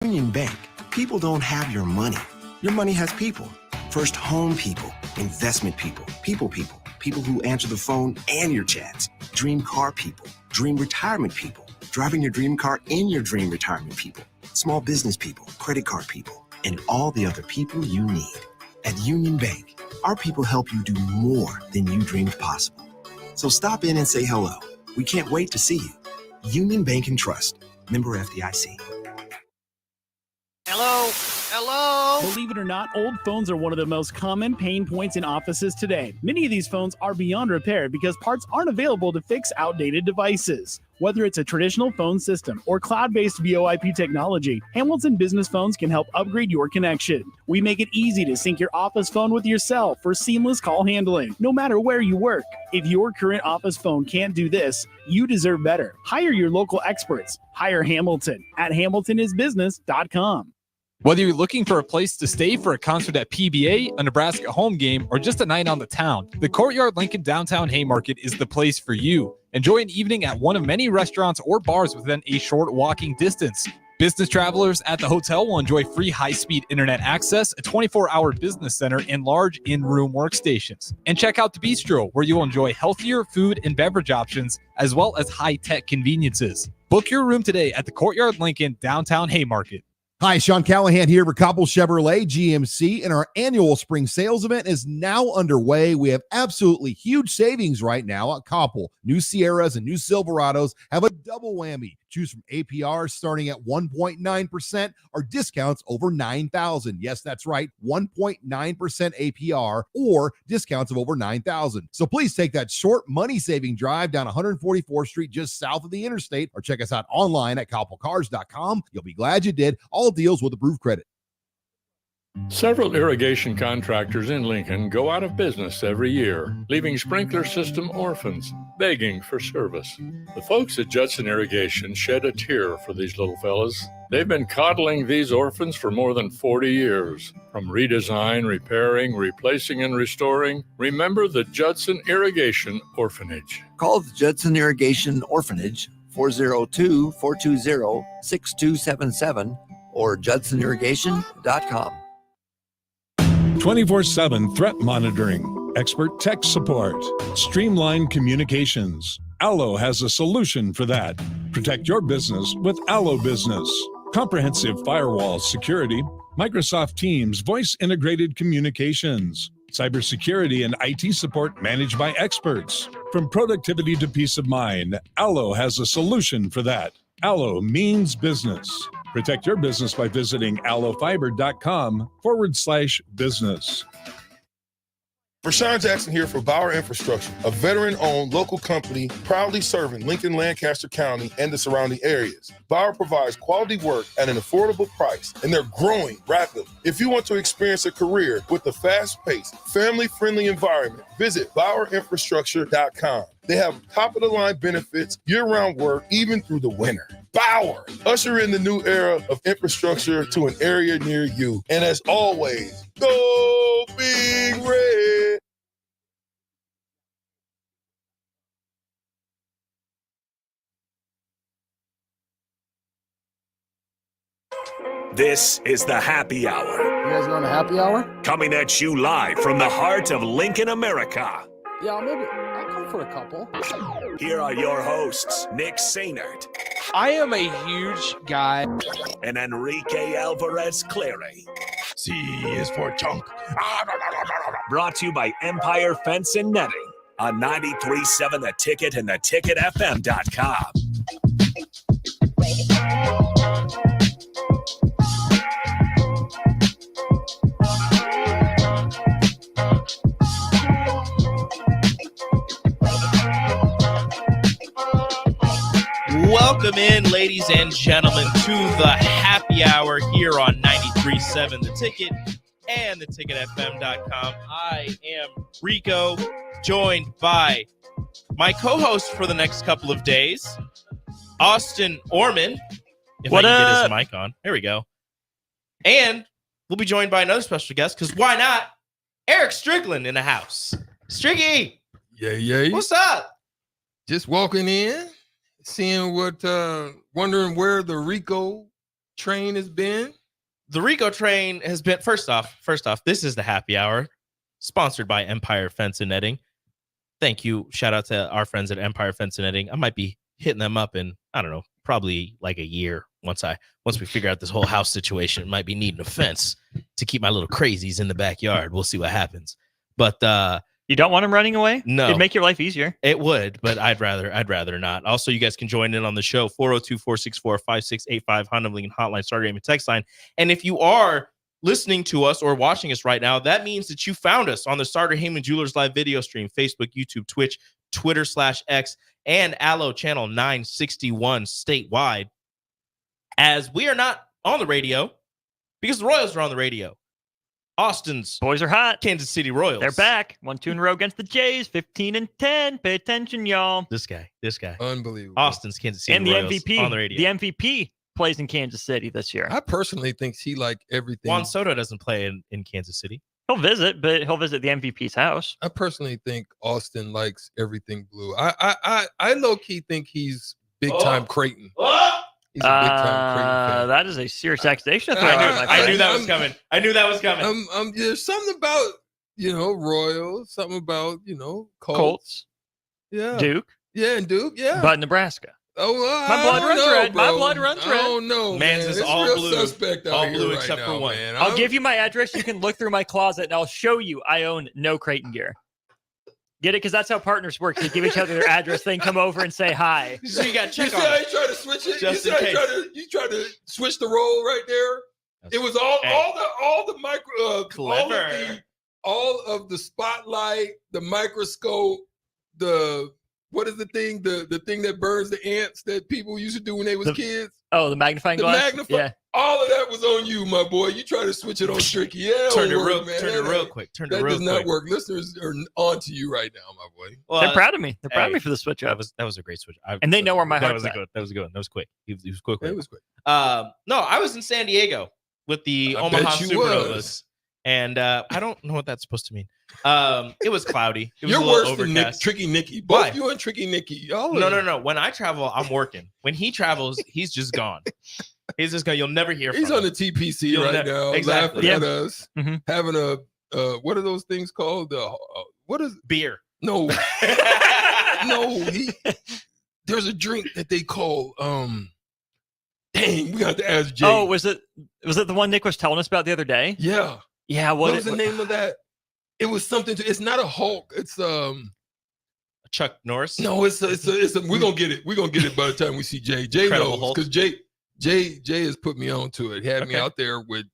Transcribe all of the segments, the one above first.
Union Bank, people don't have your money. Your money has people. First home people, investment people, people who answer the phone and your chats. Dream car people, dream retirement people, driving your dream car in your dream retirement people, small business people, credit card people, and all the other people you need. At Union Bank, our people help you do more than you dreamed possible. So stop in and say hello. We can't wait to see you. Union Bank and Trust. Member FDIC. Hello? Believe it or not, old phones are one of the most common pain points in offices today. Many of these phones are beyond repair because parts aren't available to fix outdated devices. Whether it's a traditional phone system or cloud-based VoIP technology, Hamilton Business Phones can help upgrade your connection. We make it easy to sync your office phone with yourself for seamless call handling, no matter where you work. If your current office phone can't do this, you deserve better. Hire your local experts. Hire Hamilton at hamiltonisbusiness.com. Whether you're looking for a place to stay for a concert at PBA, a Nebraska home game, or just a night on the town, the Courtyard Lincoln Downtown Haymarket is the place for you. Enjoy an evening at one of many restaurants or bars within a short walking distance. Business travelers at the hotel will enjoy free high-speed internet access, a 24-hour business center, and large in-room workstations. And check out the bistro, where you'll enjoy healthier food and beverage options, as well as high-tech conveniences. Book your room today at the Courtyard Lincoln Downtown Haymarket. Hi, Sean Callahan here for Koppel Chevrolet GMC, and our annual spring sales event is now underway. We have absolutely huge savings right now at Koppel. New Sierras and new Silverados have a double whammy. Choose from APR starting at 1.9% or discounts over $9,000. Yes, that's right, 1.9% APR or discounts of over $9,000. So please take that short money-saving drive down 144th Street just south of the interstate, or check us out online at koppelcars.com. You'll be glad you did. All deals with approved credit. Several irrigation contractors in Lincoln go out of business every year, leaving sprinkler system orphans, begging for service. The folks at Judson Irrigation shed a tear for these little fellas. They've been coddling these orphans for more than 40 years. From redesign, repairing, replacing, and restoring, remember the Judson Irrigation Orphanage. Call the Judson Irrigation Orphanage, 402-420-6277, or judsonirrigation.com. 24/7 threat monitoring, expert tech support, streamlined communications. Allo has a solution for that. Protect your business with Allo Business. Comprehensive firewall security, Microsoft Teams voice-integrated communications, cybersecurity and IT support managed by experts. From productivity to peace of mind, Allo has a solution for that. Allo means business. Protect your business by visiting allofiber.com/business. Rashawn Jackson here for Bauer Infrastructure, a veteran-owned local company proudly serving Lincoln, Lancaster County, and the surrounding areas. Bauer provides quality work at an affordable price, and they're growing rapidly. If you want to experience a career with a fast-paced, family-friendly environment, visit BauerInfrastructure.com. They have top-of-the-line benefits, year-round work, even through the winter. Bauer, usher in the new era of infrastructure to an area near you. And as always, go Big Red. This is the Happy Hour. You guys going to happy hour? Coming at you live from the heart of Lincoln, America. Yeah, maybe I'll come for a couple. Here are your hosts, Nick Sainert. I am a huge guy. And Enrique Alvarez Clary. C is for chunk. Brought to you by Empire Fence and Netting on 93.7 The Ticket and theticketfm.com. Welcome in, ladies and gentlemen, to the happy hour here on 93.7 The Ticket and theticketfm.com. I am Rico, joined by my co-host for the next couple of days, Austin Orman. If I can get his mic on. There we go. And we'll be joined by another special guest, because why not? Eric Strickland in the house. Striggy! Yeah. What's up? Just walking in. Seeing wondering where the Rico train has been? The Rico train has been, first off, this is the happy hour, sponsored by Empire Fence and Netting. Thank you. Shout out to our friends at Empire Fence and Netting. I might be hitting them up in, I don't know, probably like a year once we figure out this whole house situation. Might be needing a fence to keep my little crazies in the backyard. We'll see what happens. But you don't want them running away? No. It'd make your life easier. It would, but I'd rather not. Also, you guys can join in on the show, 402-464-5685, Honda Lincoln Hotline, Starter Game and Text Line. And if you are listening to us or watching us right now, that means that you found us on the Starter Heyman Jewelers live video stream, Facebook, YouTube, Twitch, Twitter/X, and Allo Channel 961 statewide. As we are not on the radio because the Royals are on the radio. Austin's boys are hot. Kansas City Royals. They're back. 1-2 in a row against the Jays. 15-10. Pay attention, y'all. This guy. Unbelievable. Austin's Kansas City and the Royals MVP on the radio. The MVP plays in Kansas City this year. I personally think he like everything. Juan Soto doesn't play in Kansas City. He'll visit, but he'll visit the MVP's house. I personally think Austin likes everything blue. I low key think he's big time Creighton. He's a big time Creighton fan. That is a serious accusation. I knew that was coming. There's something about Royals, something about Colts. Yeah, Duke. Yeah, and Duke. Yeah, but Nebraska. Oh, my blood runs red. Bro. My blood runs red. Oh no, man's man. is It's all real blue. Suspect out all here blue right except now, for one. Man. I'll give you my address. You can look through my closet, and I'll show you I own no Creighton gear. Get it? Because that's how partners work. They give each other their address, then come over and say hi. So you got to check You see how you try to switch it? Just you in see case. how you try to switch the role right there? It was all the micro Clever. all of the spotlight, the microscope, the what is the thing? The thing that burns the ants that people used to do when they was kids? Oh, the magnifying glass? Yeah. All of that was on you, my boy. You try to switch it on Stricky. Yeah, Turn it real quick. That does not work. Listeners are on to you right now, my boy. Well, they're proud of me. They're proud of me for the switch up. That was a great switch. And they know where my heart's at. at. That was a good one. That was quick. He was quick. It was quick. No, I was in San Diego with the I Omaha bet you Supernovas. was. And I don't know what that's supposed to mean. It was cloudy. It was You're a little worse than overcast. Tricky Nicky. Why? Both you and Tricky Nicky. Y'all No. When I travel, I'm working. When he travels, he's just gone. He's just gone. You'll never hear from He's him. on the TPC right now, Exactly. laughing at us, Mm-hmm. having a what are those things called? What is beer? No, no. There's a drink that they call. Dang, we got to ask Jay. Oh, was it the one Nick was telling us about the other day? Yeah. Yeah. What was the name of that? It was something. It's not a Hulk. It's Chuck Norris. No, it's a. We're gonna get it. We're gonna get it by the time we see Jay. Jay Incredible knows Hulk. because Jay has put me on to it. He had me out there with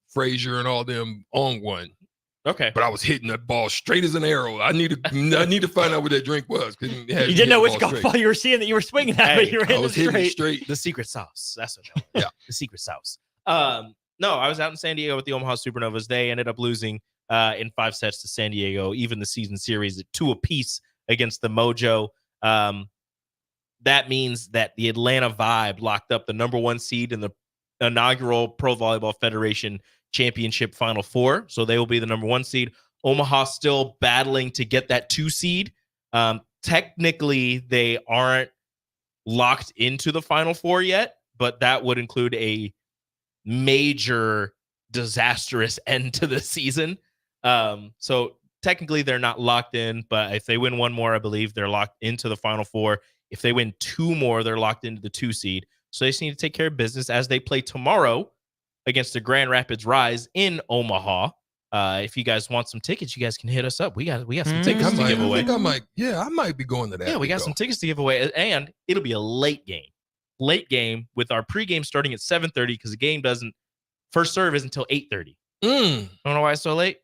Frazier and all them on one. Okay. But I was hitting that ball straight as an arrow. I need to find out what that drink was. You didn't know which golf ball you were seeing that you were swinging at, but you were hitting it straight. straight. The secret sauce. That's what it was. Yeah. The secret sauce. No, I was out in San Diego with the Omaha Supernovas. They ended up losing in 5 sets to San Diego, even the season series at 2 apiece against the Mojo. That means that the Atlanta Vibe locked up the number 1 seed in the inaugural Pro Volleyball Federation Championship Final Four. So they will be the number 1 seed. Omaha still battling to get that 2 seed. Technically, they aren't locked into the Final Four yet, but that would include a major disastrous end to the season. So technically they're not locked in, but if they win 1 more, I believe they're locked into the Final Four. If they win 2 more, they're locked into the 2 seed. So they just need to take care of business as they play tomorrow against the Grand Rapids Rise in Omaha. If you guys want some tickets, you guys can hit us up. We got some tickets to give away. I might be going to that. Yeah, we got some tickets to give away, and it'll be a late game with our pregame starting at 7:30 because the game first serve is until 8:30. I don't know why it's so late.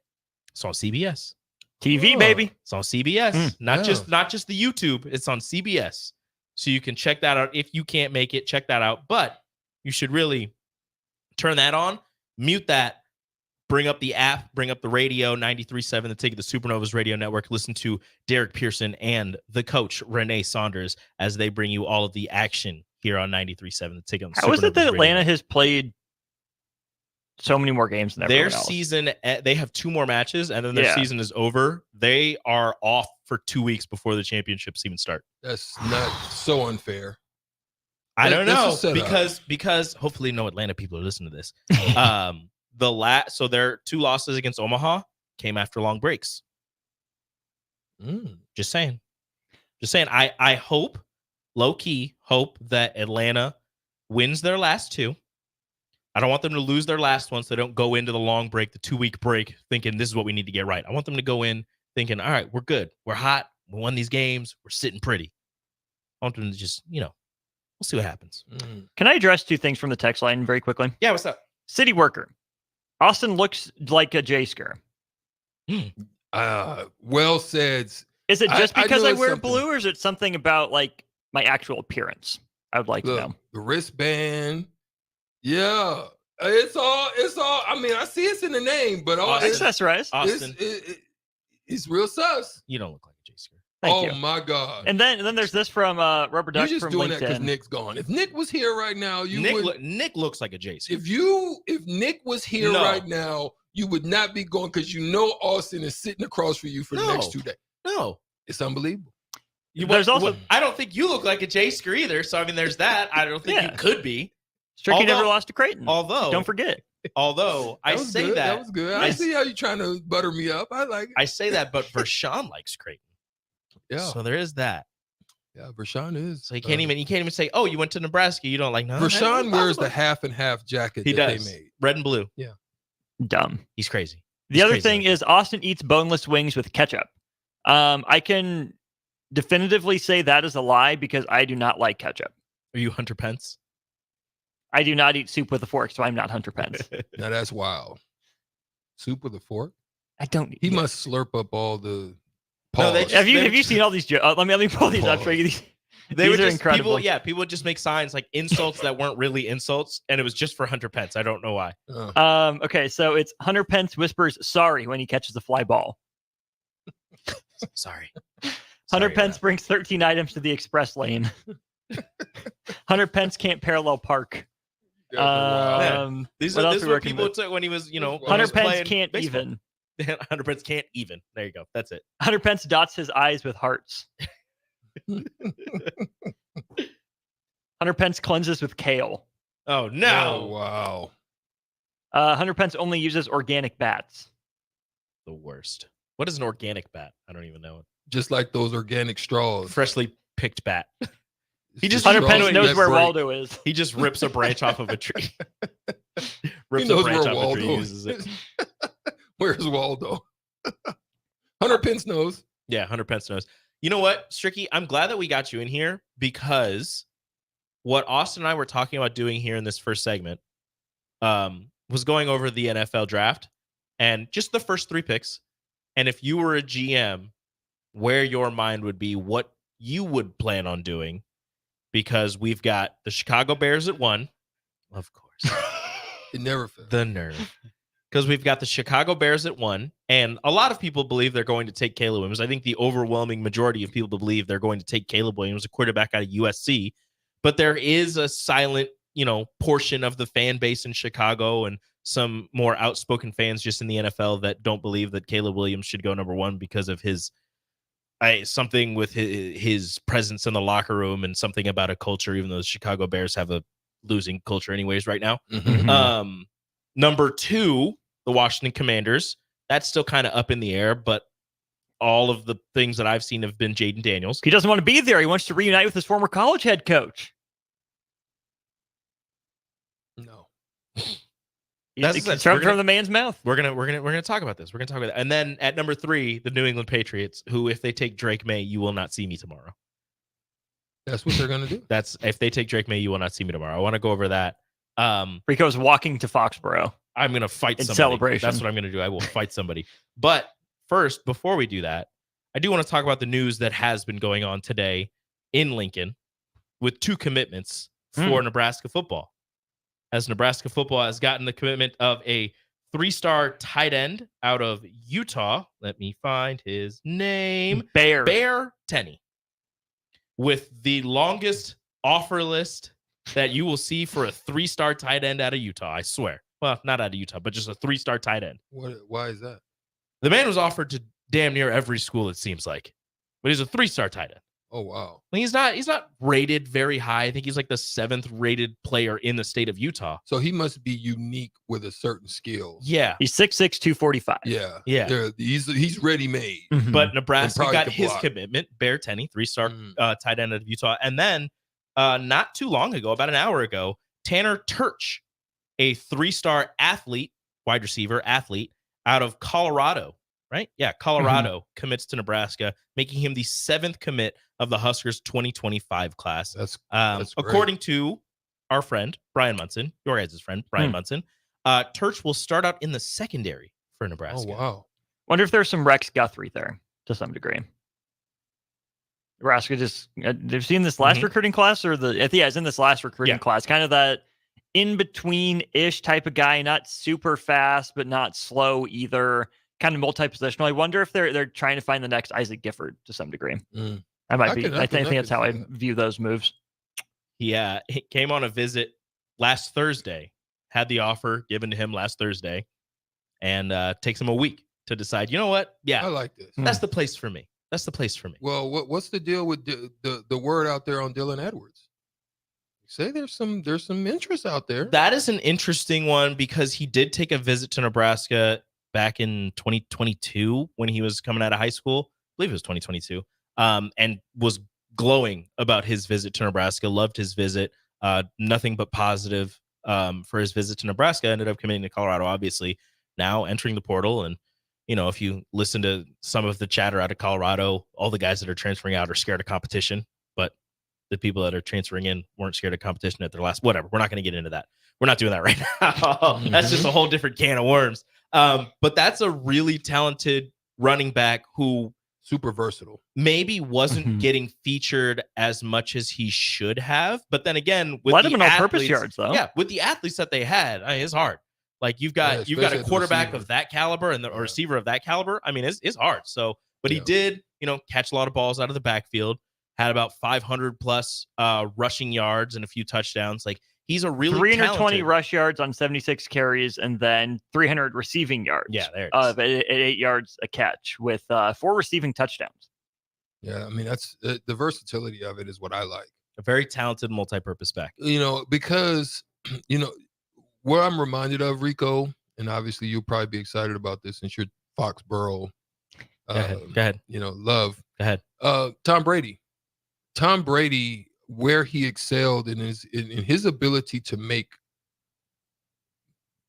It's on CBS. TV, baby. It's on CBS. Not just the YouTube. It's on CBS. So you can check that out. If you can't make it, check that out. But you should really turn that on, mute that, bring up the app, bring up the radio, 93.7, the Ticket, the Supernovas Radio Network. Listen to Derek Pearson and the coach, Renee Saunders, as they bring you all of the action here on 93.7, the Ticket. How is it that Atlanta has played so many more games than everyone else? Season, they have 2 more matches, and then their season is over. They are off for 2 weeks before the championships even start. That's not so unfair. I don't know That's a setup. because hopefully no Atlanta people are listening to this. So their 2 losses against Omaha came after long breaks. Just saying. I hope, low key, hope that Atlanta wins their last 2. I don't want them to lose their last one, so they don't go into the long break, the 2-week break, thinking this is what we need to get right. I want them to go in thinking, all right, we're good. We're hot. We won these games. We're sitting pretty. I want them to just, we'll see what happens. Can I address 2 things from the text line very quickly? Yeah, what's up? City worker. Austin looks like a J-Sker. Well said. Is it just because I know wear something. blue, or is it something about like my actual appearance? I would like to know. The wristband. Yeah. It's all. I mean, I see it's in the name, but all Accessorize. Austin. It's real sus. You don't look like a J-Sker. Thank you. My God. And then there's this from Rubber Duck You're just from doing LinkedIn. that because Nick's gone. If Nick was here right now, Nick looks like a J-Sker. If Nick was here right now, you would not be going because Austin is sitting across for you for the next 2 days. No. It's unbelievable. There's also I don't think you look like a J-Sker either. So I mean, there's that. I don't think you could be. Stricky never lost to Creighton. Although, don't forget. Although I say good. that That was good. I see how you're trying to butter me up. I like it. I say that, but Vershawn likes Creighton. Yeah. So there is that. Yeah, Vershawn is. So you can't even say, "Oh, you went to Nebraska." You don't like. No, Vershawn wears the half and half jacket. He that does. They made. Red and blue. Yeah. Dumb. He's crazy. The other thing is Austin eats boneless wings with ketchup. I can definitively say that is a lie because I do not like ketchup. Are you Hunter Pence? I do not eat soup with a fork, so I'm not Hunter Pence. Now that's wild. Soup with a fork? I don't. He must slurp up all the. No, have you seen all these? Let me pull these up. These are incredible. People would just make signs like insults that weren't really insults, and it was just for Hunter Pence. I don't know why. Okay, so it's Hunter Pence whispers sorry when he catches a fly ball. Sorry. Hunter Pence brings 13 items to the express lane. Hunter Pence can't parallel park. These are what people took when he was, Hunter Pence can't baseball. even. Hunter Pence can't even. There you go. That's it. Hunter Pence dots his eyes with hearts. Hunter Pence cleanses with kale. Oh no! Oh, wow. Hunter Pence only uses organic bats. The worst. What is an organic bat? I don't even know it. Just like those organic straws. Freshly picked bat. He just Hunter Pence knows where Waldo is. He just rips a branch off of a tree. He knows where Waldo uses it. Where's Waldo? Hunter Pence knows. Yeah, Hunter Pence knows. You know what, Stricky? I'm glad that we got you in here because what Austin and I were talking about doing here in this first segment was going over the NFL draft and just the first 3 picks. And if you were a GM, where your mind would be, what you would plan on doing. Because we've got the Chicago Bears at 1. Of course. It never fails. The nerve. Because we've got the Chicago Bears at 1. And a lot of people believe they're going to take Caleb Williams. I think the overwhelming majority of people believe they're going to take Caleb Williams, a quarterback out of USC. But there is a silent, portion of the fan base in Chicago and some more outspoken fans just in the NFL that don't believe that Caleb Williams should go number 1 because of his something with his presence in the locker room and something about a culture, even though the Chicago Bears have a losing culture anyways right now. Mm-hmm. Number 2, the Washington Commanders. That's still kind of up in the air, but all of the things that I've seen have been Jaden Daniels. He doesn't want to be there. He wants to reunite with his former college head coach. No. That's from the man's mouth. We're gonna talk about this. We're gonna talk about that. And then at number 3, the New England Patriots, who, if they take Drake May, you will not see me tomorrow. That's what they're gonna do. That's if they take Drake May, you will not see me tomorrow. I want to go over that. Rico's walking to Foxborough. I'm gonna fight in somebody. Celebration. That's what I'm gonna do. I will fight somebody. But first, before we do that, I do want to talk about the news that has been going on today in Lincoln with 2 commitments for Nebraska football. As Nebraska football has gotten the commitment of a 3-star tight end out of Utah. Let me find his name. Bear Tenney. With the longest offer list that you will see for a 3-star tight end out of Utah, I swear. Well, not out of Utah, but just a 3-star tight end. Why is that? The man was offered to damn near every school, it seems like. But he's a 3-star tight end. Oh wow. I mean, he's not rated very high. I think he's like the 7th rated player in the state of Utah. So he must be unique with a certain skill. Yeah. He's 6'6", 245. Yeah. Yeah. He's ready made. But Nebraska probably got could his block. commitment, Bear Tenney, 3-star tight end of Utah. And then not too long ago, about an hour ago, Tanner Turch, a 3-star athlete, wide receiver athlete out of Colorado, right? Yeah, Colorado commits to Nebraska, making him the 7th commit of the Huskers 2025 class. That's according to our friend, Brian Munson, your guys' friend, Brian Munson, Turch will start out in the secondary for Nebraska. Oh, wow. Wonder if there's some Rex Guthrie there to some degree. Nebraska just, they've seen this last recruiting class, or it's in this last recruiting class, kind of that in-between-ish type of guy, not super fast, but not slow either, kind of multi-positional. I wonder if they're trying to find the next Isaac Gifford to some degree. I think that's how I view those moves. He came on a visit last Thursday, had the offer given to him last Thursday, and takes him a week to decide, you know what? Yeah, I like this. That's the place for me. That's the place for me. Well, what's the deal with the word out there on Dylan Edwards? Say there's some interest out there. That is an interesting one because he did take a visit to Nebraska back in 2022 when he was coming out of high school. I believe it was 2022. And was glowing about his visit to Nebraska, loved his visit, nothing but positive for his visit to Nebraska, ended up committing to Colorado, obviously, now entering the portal. And, you know, if you listen to some of the chatter out of Colorado, all the guys that are transferring out are scared of competition, but the people that are transferring in weren't scared of competition at their last, whatever. We're not going to get into that. We're not doing that right now. That's just a whole different can of worms. But that's a really talented running back who super versatile. Maybe wasn't getting featured as much as he should have. But then again, with let him in athletes, all-purpose yards though. Yeah, with the athletes that they had, I mean, it's hard. Like you've got a quarterback of that caliber and a receiver of that caliber. I mean, it's hard. So, but he did, catch a lot of balls out of the backfield. Had about 500 plus rushing yards and a few touchdowns. Like he's a really 320 talented rush yards on 76 carries and then 300 receiving yards. Yeah, there it is. At 8 yards a catch with 4 receiving touchdowns. Yeah, I mean that's the versatility of it is what I like. A very talented multi-purpose back. Because what I'm reminded of, Rico, and obviously you'll probably be excited about this since you're Foxborough. Go ahead. Love. Go ahead. Tom Brady, where he excelled in his ability to make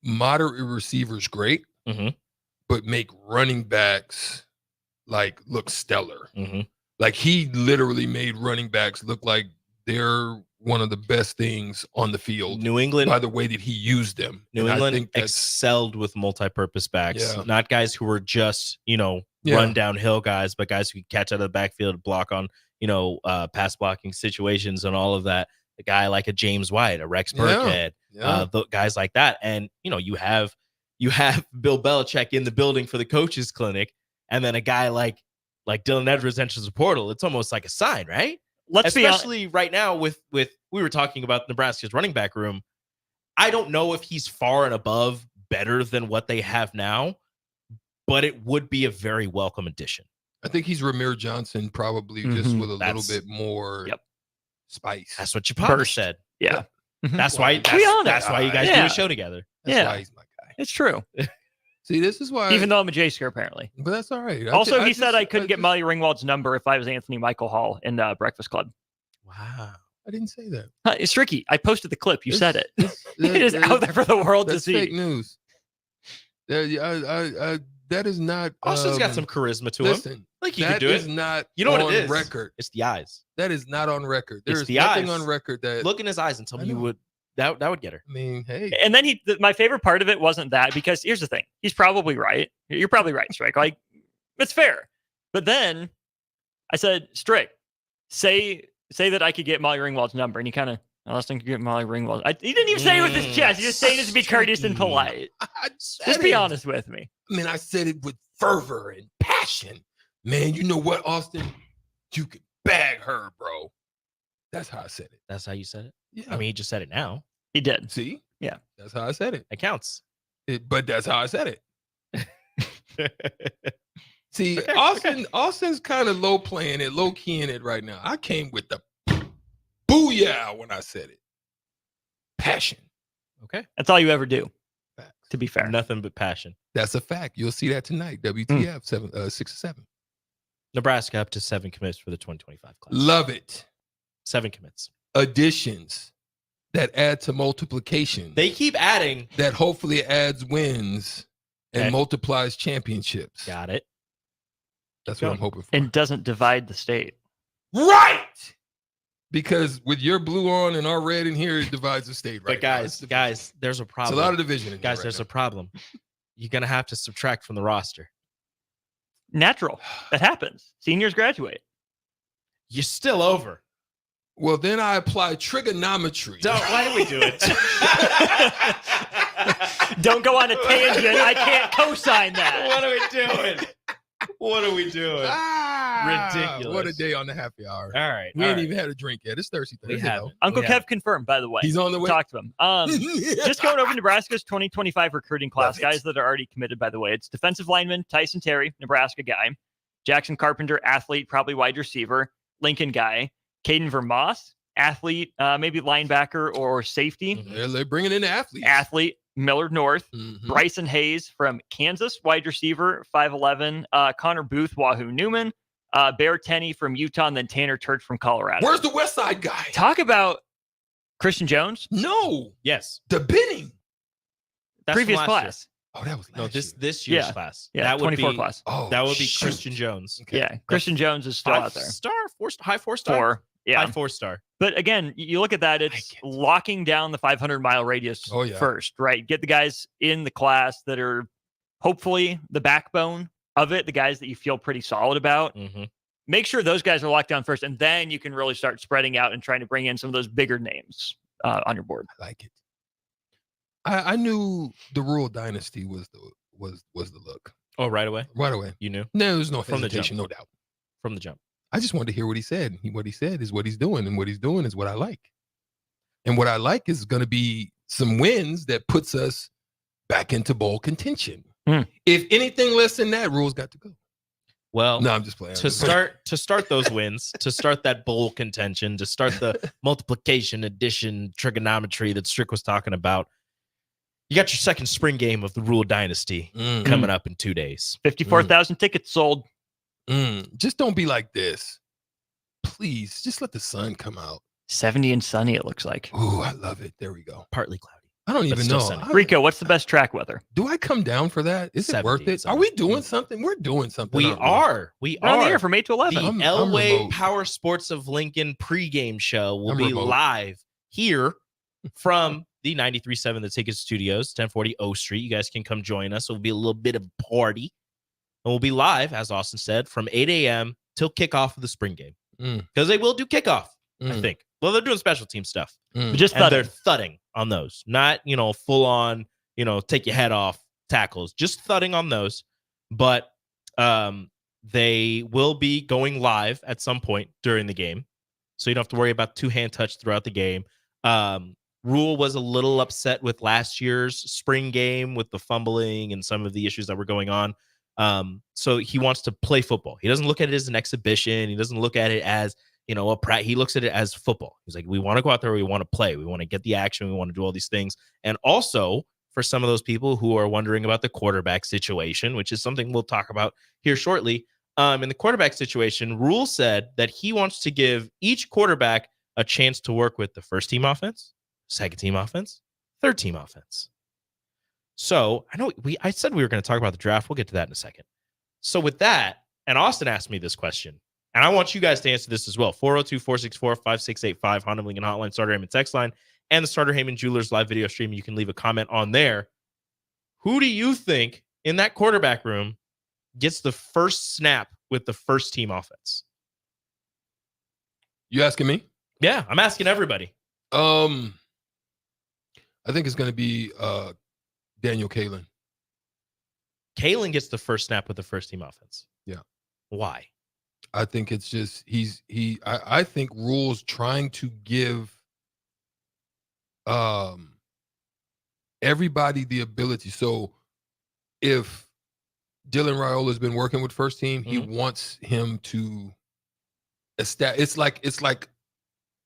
moderate receivers great, but make running backs look stellar. Like he literally made running backs look like they're one of the best things on the field. New England, by the way that he used them. New England excelled with multi-purpose backs, not guys who were just run downhill guys, but guys who could catch out of the backfield, block on pass blocking situations and all of that. A guy like a James White, a Rex Burkhead, the guys like that. And you have Bill Belichick in the building for the coaches clinic, and then a guy like Dylan Edwards enters the portal. It's almost like a sign, right? Especially right now with we were talking about Nebraska's running back room. I don't know if he's far and above better than what they have now, but it would be a very welcome addition. I think he's Ramir Johnson, probably just with a little bit more spice. That's what your papa said. Yeah. That's why you guys do a show together. That's why he's my guy. It's true. See, this is why. Even though I'm a J-Scare, apparently. But that's all right. Also, he said I couldn't get Molly Ringwald's number if I was Anthony Michael Hall in Breakfast Club. Wow. I didn't say that. It's tricky. I posted the clip. You said it. It is out there for the world to see. Fake news. That is not. Austin's got some charisma to him. Like he could do it. That is not. You know what it is? Record. It's the eyes. That is not on record. There It's is the nothing eyes. on record that. Look in his eyes and tell me you would. That would get her. I mean, hey. And then my favorite part of it wasn't that, because here's the thing. He's probably right. You're probably right, Strick. Like, it's fair. But then I said, Strick, say that I could get Molly Ringwald's number. And he kind of, Austin could get Molly Ringwald. He didn't even say it with his chest. He just saying it to be courteous and polite. Just be honest with me. I mean, I said it with fervor and passion. Man, you know what, Austin? You could bag her, bro. That's how I said it. That's how you said it? Yeah. I mean, he just said it now. He did. See? Yeah. That's how I said it. It counts. But that's how I said it. See, Austin's kind of low playing it, low keying it right now. I came with the booyah when I said it. Passion. Okay. That's all you ever do. Facts. To be fair. Nothing but passion. That's a fact. You'll see that tonight. WTF 6 or 7. Nebraska up to 7 commits for the 2025 class. Love it. 7 commits. Additions that add to multiplication. They keep adding. That hopefully adds wins and multiplies championships. Got it. That's what I'm hoping for. And doesn't divide the state. Right. Because with your blue on and our red in here, it divides the state, right? But guys, there's a problem. It's a lot of division in guys, here right there's now. a problem. You're going to have to subtract from the roster. Natural. That happens. Seniors graduate. You're still over. Well, then I apply trigonometry. Why do we do it? Don't go on a tangent. I can't co-sign that. What are we doing? What are we doing? Ridiculous. What a day on the happy hour. All right. We ain't even had a drink yet. It's Thursday. We haven't. Uncle Kev confirmed, by the way. He's on the way. Talk to him. Just going over Nebraska's 2025 recruiting class, guys that are already committed, by the way. It's defensive lineman Tyson Terry, Nebraska guy. Jackson Carpenter, athlete, probably wide receiver. Lincoln guy. Caden Vermoss, athlete, maybe linebacker or safety. They're bringing in the athletes. Athlete, Millard North. Bryson Hayes from Kansas, wide receiver, 5'11". Connor Booth, Wahoo Newman. Bear Tenney from Utah, and then Tanner Turch from Colorado. Where's the West Side guy? Talk about Christian Jones. No. Yes. The Benning. That's Previous from last class. Oh, that was No, this year's class. Yeah, that would 24 be, class. Oh, that would be shoot. Christian Jones. Okay. Yeah, Christian Jones is still out there. High 4-star. 4. Yeah. High 4-star. But again, you look at that, it's locking down the 500-mile radius first, right? Get the guys in the class that are hopefully the backbone of it, the guys that you feel pretty solid about. Make sure those guys are locked down first, and then you can really start spreading out and trying to bring in some of those bigger names on your board. I like it. I knew the Rural Dynasty was the look. Oh, right away? Right away. You knew? No, there's no From the hesitation, jump. no doubt. From the jump. I just wanted to hear what he said. What he said is what he's doing, and what he's doing is what I like. And what I like is going to be some wins that puts us back into bowl contention. If anything less than that, Rule's got to go. Well, no, I'm just playing. To start those wins, to start that bowl contention, to start the multiplication, addition, trigonometry that Strick was talking about, you got your second spring game of the Rule Dynasty coming up in 2 days. 54,000 tickets sold. Just don't be like this. Please, just let the sun come out. 70 and sunny, it looks like. Ooh, I love it. There we go. Partly cloudy. I don't but even still know. sunny. Rico, what's the best track weather? Do I come down for that? Is it worth it? Are we doing something? We're doing something. We aren't are. We We're on the are. air from 8 to 11. The I'm Elway remote. Power Sports of Lincoln pregame show will I'm be remote. live here from the 93.7 The Ticket Studios, 1040 O Street. You guys can come join us. It'll be a little bit of a party. And we'll be live, as Austin said, from 8 a.m. till kickoff of the spring game. Because they will do kickoff, I think. Well, they're doing special team stuff. But just And they're thudding. thudding on those. Not, full on, take your head off tackles. Just thudding on those. But they will be going live at some point during the game. So you don't have to worry about two-hand touch throughout the game. Rule was a little upset with last year's spring game with the fumbling and some of the issues that were going on. So he wants to play football. He doesn't look at it as an exhibition. He doesn't look at it as, he looks at it as football. He's like, we want to go out there. We want to play. We want to get the action. We want to do all these things. And also for some of those people who are wondering about the quarterback situation, which is something we'll talk about here shortly. In the quarterback situation, Rule said that he wants to give each quarterback a chance to work with the first team offense, second team offense, third team offense. So I said we were going to talk about the draft. We'll get to that in a second. So with that, and Austin asked me this question, and I want you guys to answer this as well. 402-464-5685, Honda Lincoln Hotline, Starter Heyman text line, and the Starter Heyman Jewelers live video stream. You can leave a comment on there. Who do you think in that quarterback room gets the first snap with the first team offense? You asking me? Yeah, I'm asking everybody. I think it's going to be Daniel Kalen. Kalen gets the first snap with the first team offense. Yeah. Why? I think it's just I think Rule's trying to give everybody the ability. So if Dylan Raiola has been working with first team. He wants him to establish. It's like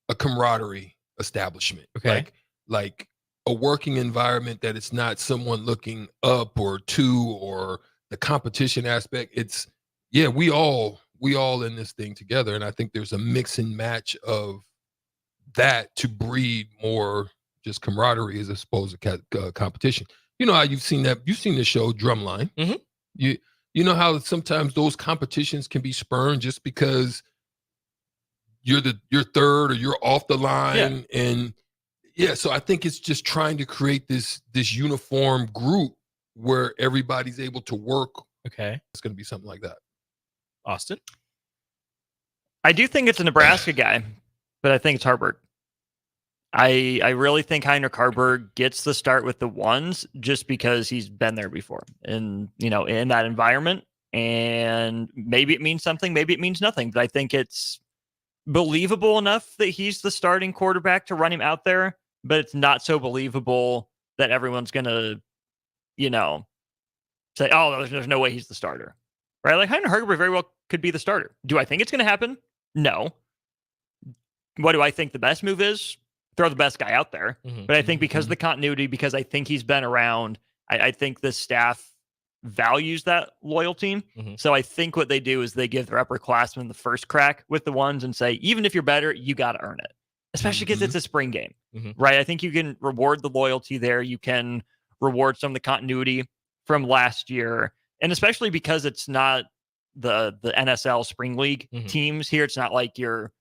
a camaraderie establishment. Okay. Like a working environment that it's not someone looking up or to or the competition aspect. It's we all in this thing together. And I think there's a mix and match of that to breed more just camaraderie as opposed to competition. You know how you've seen the show Drumline. You know how sometimes those competitions can be spurned just because you're third or you're off the line. And so I think it's just trying to create this uniform group where everybody's able to work. Okay. It's going to be something like that. Austin? I do think it's a Nebraska guy, but I think it's Harburg. I really think Heinrich Harburg gets the start with the ones just because he's been there before and, in that environment. And maybe it means something, maybe it means nothing, but I think it's believable enough that he's the starting quarterback to run him out there, but it's not so believable that everyone's going to, say, oh, there's no way he's the starter, right? Like Heinrich Harburg very well could be the starter. Do I think it's going to happen? No. What do I think the best move is? Throw the best guy out there. But I think because of the continuity, because I think he's been around, I think the staff values that loyalty. So I think what they do is they give their upperclassmen the first crack with the ones and say, even if you're better, you got to earn it, especially because it's a spring game, right? I think you can reward the loyalty there. You can reward some of the continuity from last year. And especially because it's not the NSL Spring League teams here. It's not like you're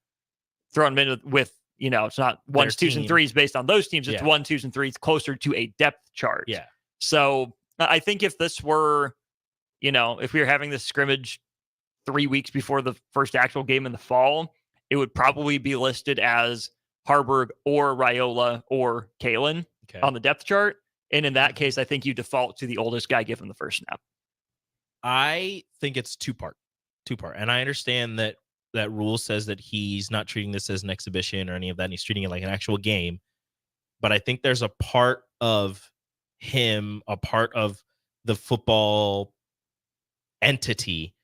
throwing them in with it's not ones, twos, and threes based on those teams. It's 1, 2s, and 3s closer to a depth chart. Yeah. So I think if this were, if we were having this scrimmage 3 weeks before the first actual game in the fall, it would probably be listed as Harburg or Raiola or Kalen on the depth chart. And in that case, I think you default to the oldest guy given the first snap. I think it's two-part. And I understand that rule says that he's not treating this as an exhibition or any of that, and he's treating it like an actual game. But I think there's a part of him, a part of the football entity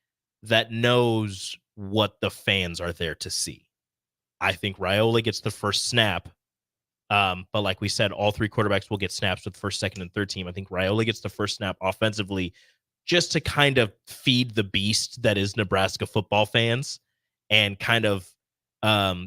that knows what the fans are there to see. I think Raiola gets the first snap. But like we said, all three quarterbacks will get snaps with first, second, and third team. I think Raiola gets the first snap offensively just to kind of feed the beast that is Nebraska football fans and kind of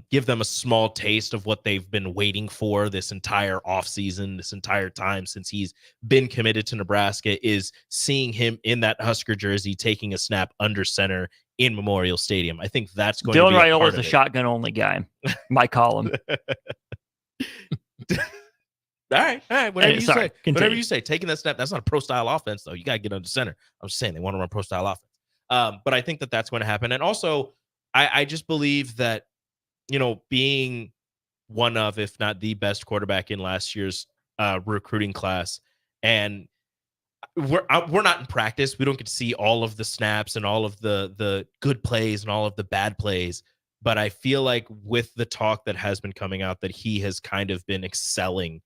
give them a small taste of what they've been waiting for this entire offseason, this entire time since he's been committed to Nebraska, is seeing him in that Husker jersey taking a snap under center in Memorial Stadium. I think that's going Dylan to be Raiola is a shotgun-only guy. My column. All right. Whatever you say. Continue. Whatever you say. Taking that snap, that's not a pro-style offense, though. You got to get under center. I'm just saying they want to run pro-style offense. But I think that that's going to happen. And also, I just believe that, being one of, if not the best quarterback in last year's recruiting class, and we're not in practice. We don't get to see all of the snaps and all of the good plays and all of the bad plays. But I feel like with the talk that has been coming out that he has kind of been excelling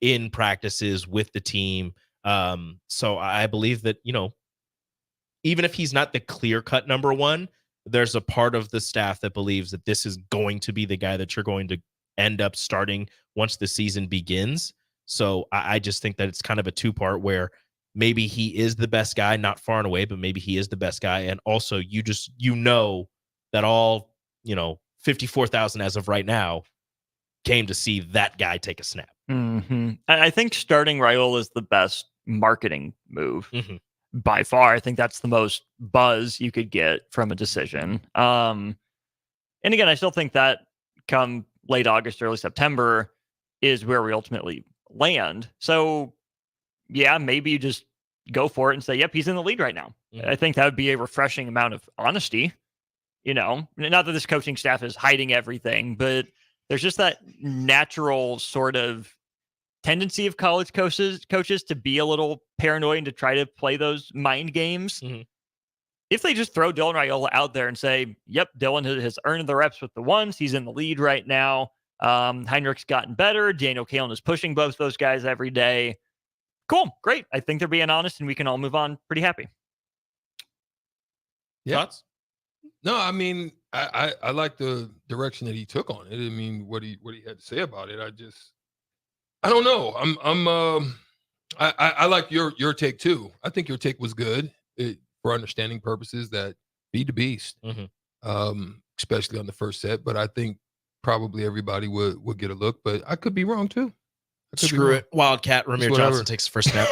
in practices with the team. So I believe that, even if he's not the clear-cut number one, there's a part of the staff that believes that this is going to be the guy that you're going to end up starting once the season begins. So I just think that it's kind of a two-part where maybe he is the best guy, not far and away, but maybe he is the best guy. And also that all, 54,000 as of right now came to see that guy take a snap. I think starting Raiola is the best marketing move by far. I think that's the most buzz you could get from a decision. And again, I still think that come late August, early September is where we ultimately land. So yeah, maybe you just go for it and say, yep, he's in the lead right now. I think that would be a refreshing amount of honesty. Not that this coaching staff is hiding everything, but there's just that natural sort of tendency of college coaches to be a little paranoid and to try to play those mind games. If they just throw Dylan Raiola out there and say, yep, Dylan has earned the reps with the ones, he's in the lead right now. Heinrich's gotten better. Daniel Kalen is pushing both those guys every day. Cool. Great. I think they're being honest and we can all move on pretty happy. Thoughts? No, I mean, I like the direction that he took on it. I mean, what he had to say about it. I don't know. I like your take too. I think your take was good for understanding purposes. That feed the beast, especially on the first set. But I think probably everybody would get a look. But I could be wrong too. Screw it. Wildcat Ramir Johnson takes the first snap.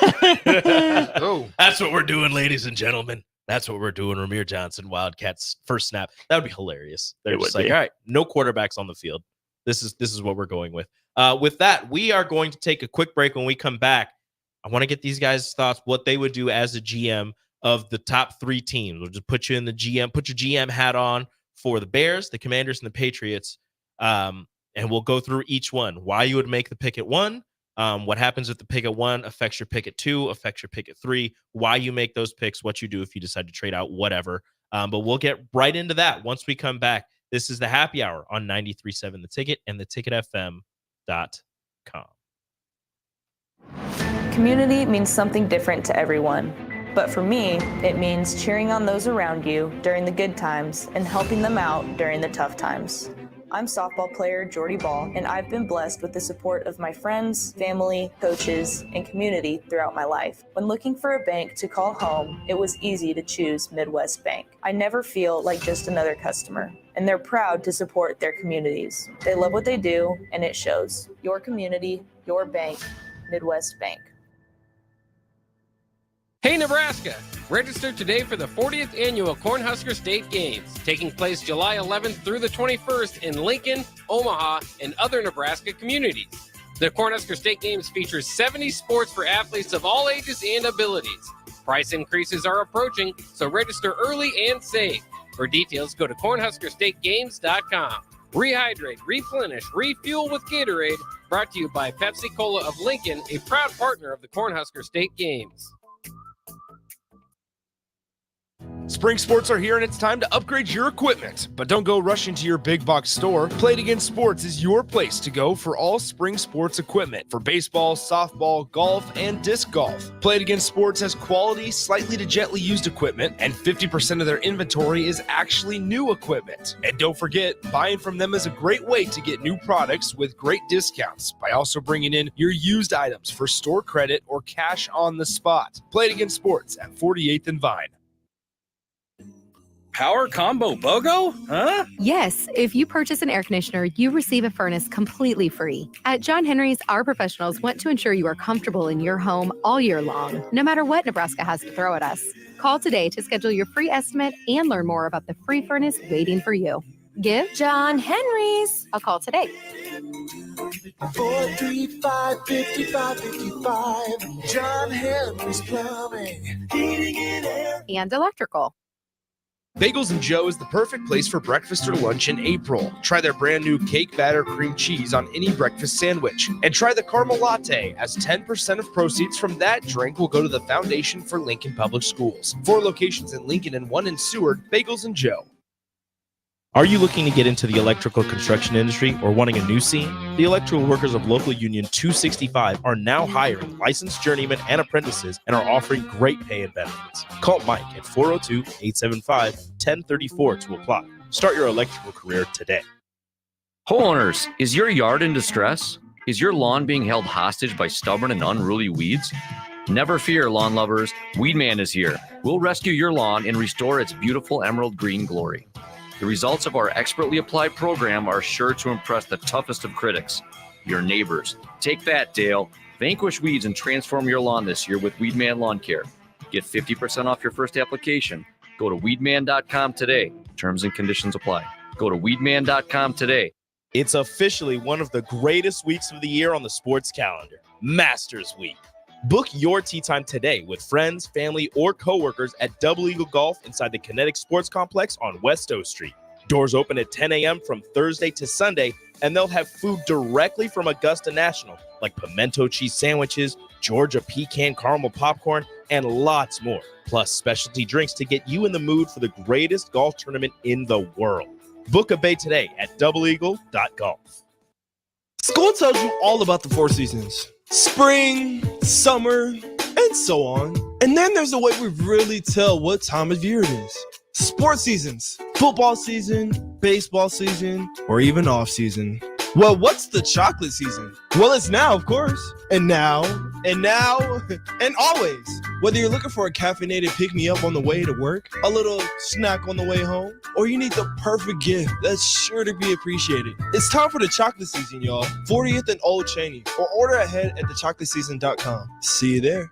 Oh, that's what we're doing, ladies and gentlemen. That's what we're doing. Ramir Johnson, Wildcats first snap. That would be hilarious. They're just like, all right, no quarterbacks on the field. This is what we're going with. With that, we are going to take a quick break. When we come back, I want to get these guys' thoughts, what they would do as a GM of the top 3 teams. We'll just put you in the GM, put your GM hat on for the Bears, the Commanders, and the Patriots. And we'll go through each one. Why you would make the pick at 1. What happens if the pick at 1 affects your pick at 2, affects your pick at 3, why you make those picks, what you do if you decide to trade out, whatever. But we'll get right into that once we come back. This is the Happy Hour on 93.7 The Ticket and theticketfm.com. Community means something different to everyone. But for me, it means cheering on those around you during the good times and helping them out during the tough times. I'm softball player Jordy Ball, and I've been blessed with the support of my friends, family, coaches, and community throughout my life. When looking for a bank to call home, it was easy to choose Midwest Bank. I never feel like just another customer, and they're proud to support their communities. They love what they do, and it shows. Your community, your bank, Midwest Bank. Hey Nebraska! Register today for the 40th annual Cornhusker State Games, taking place July 11th through the 21st in Lincoln, Omaha, and other Nebraska communities. The Cornhusker State Games features 70 sports for athletes of all ages and abilities. Price increases are approaching, so register early and save. For details, go to cornhuskerstategames.com. Rehydrate, replenish, refuel with Gatorade, brought to you by Pepsi Cola of Lincoln, a proud partner of the Cornhusker State Games. Spring sports are here and it's time to upgrade your equipment. But don't go rushing to your big box store. Play It Again Sports is your place to go for all spring sports equipment for baseball, softball, golf, and disc golf. Play It Again Sports has quality, slightly to gently used equipment, and 50% of their inventory is actually new equipment. And don't forget, buying from them is a great way to get new products with great discounts by also bringing in your used items for store credit or cash on the spot. Play It Again Sports at 48th and Vine. Power combo BOGO? Huh? Yes, if you purchase an air conditioner, you receive a furnace completely free. At John Henry's, our professionals want to ensure you are comfortable in your home all year long, no matter what Nebraska has to throw at us. Call today to schedule your free estimate and learn more about the free furnace waiting for you. Give John Henry's a call today. 435-5555. John Henry's Plumbing, Heating and Air. And electrical. Bagels and Joe is the perfect place for breakfast or lunch in April. Try their brand new cake batter cream cheese on any breakfast sandwich. And try the caramel latte, as 10% of proceeds from that drink will go to the Foundation for Lincoln Public Schools. 4 locations in Lincoln and 1 in Seward. Bagels and Joe. Are you looking to get into the electrical construction industry or wanting a new scene? The electrical workers of local union 265 are now hiring licensed journeymen and apprentices and are offering great pay and benefits. Call Mike at 402-875-1034 to apply. Start your electrical career today. Homeowners, is your yard in distress? Is your lawn being held hostage by stubborn and unruly weeds? Never fear, lawn lovers. Weedman is here. We'll rescue your lawn and restore its beautiful emerald green glory. The results of our expertly applied program are sure to impress the toughest of critics, your neighbors. Take that, Dale. Vanquish weeds and transform your lawn this year with Weedman Lawn Care. Get 50% off your first application. Go to weedman.com today. Terms and conditions apply. Go to weedman.com today. It's officially one of the greatest weeks of the year on the sports calendar, Masters Week. Book your tee time today with friends, family, or coworkers at Double Eagle Golf inside the Kinetic Sports Complex on West O Street. Doors open at 10 a.m. from Thursday to Sunday, and they'll have food directly from Augusta National, like pimento cheese sandwiches, Georgia pecan caramel popcorn, and lots more. Plus specialty drinks to get you in the mood for the greatest golf tournament in the world. Book a bay today at doubleeagle.golf. School tells you all about the 4 seasons. Spring, summer, and so on. And then there's a way we really tell what time of year it is. Sports seasons, football season, baseball season, or even off season. Well, what's the chocolate season? Well, it's now, of course. And now, and always. Whether you're looking for a caffeinated pick-me-up on the way to work, a little snack on the way home, or you need the perfect gift that's sure to be appreciated. It's time for the chocolate season, y'all. 40th and Old Cheney, or order ahead at thechocolatseason.com. See you there.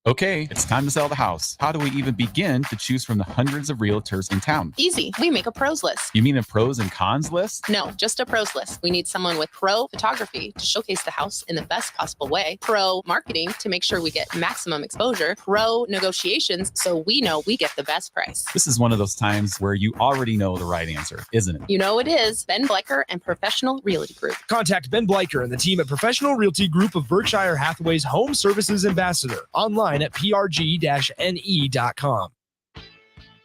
Okay, it's time to sell the house. How do we even begin to choose from the hundreds of realtors in town? Easy. We make a pros list. You mean a pros and cons list? No, just a pros list. We need someone with pro photography to showcase the house in the best possible way, pro marketing to make sure we get maximum exposure, pro negotiations so we know we get the best price. This is one of those times where you already know the right answer, isn't it? You know it is. Ben Bleicher and Professional Realty Group. Contact Ben Bleicher and the team at Professional Realty Group of Berkshire Hathaway's Home Services Ambassador. Online at prg-ne.com.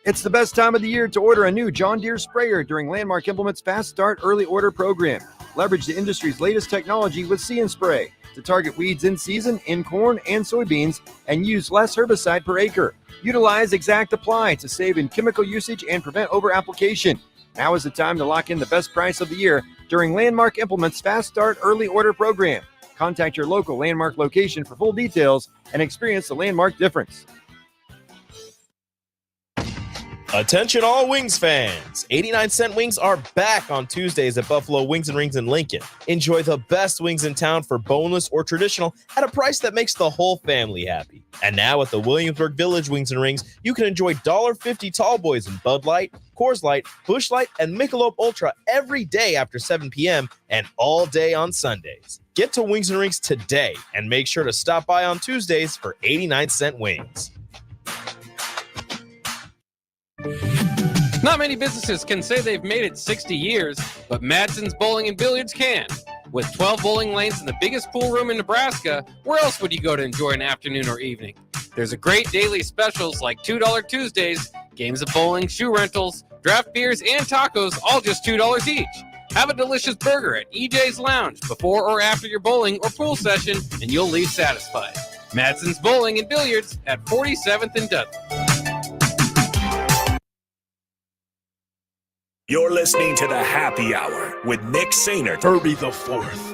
It's the best time of the year to order a new John Deere sprayer during Landmark Implement's Fast Start Early Order program. Leverage the industry's latest technology with See & Spray to target weeds in season in corn and soybeans and use less herbicide per acre. Utilize Exact Apply to save in chemical usage and prevent over-application. Now is the time to lock in the best price of the year during Landmark Implement's Fast Start Early Order program. Contact your local Landmark location for full details and experience the Landmark difference. Attention all Wings fans. 89-cent wings are back on Tuesdays at Buffalo Wings and Rings in Lincoln. Enjoy the best wings in town for boneless or traditional at a price that makes the whole family happy. And now at the Williamsburg Village Wings and Rings, you can enjoy $1.50 tall boys in Bud Light, Coors Light, Busch Light, and Michelob Ultra every day after 7 p.m. and all day on Sundays. Get to Wings and Rings today and make sure to stop by on Tuesdays for 89-cent wings. Not many businesses can say they've made it 60 years, but Madsen's Bowling and Billiards can. With 12 bowling lanes and the biggest pool room in Nebraska, where else would you go to enjoy an afternoon or evening? There's a great daily specials like $2 Tuesdays, games of bowling, shoe rentals, draft beers, and tacos, all just $2 each. Have a delicious burger at EJ's Lounge before or after your bowling or pool session, and you'll leave satisfied. Madsen's Bowling and Billiards at 47th and Dudley. You're listening to the Happy Hour with Nick Sainert. Herbie the Fourth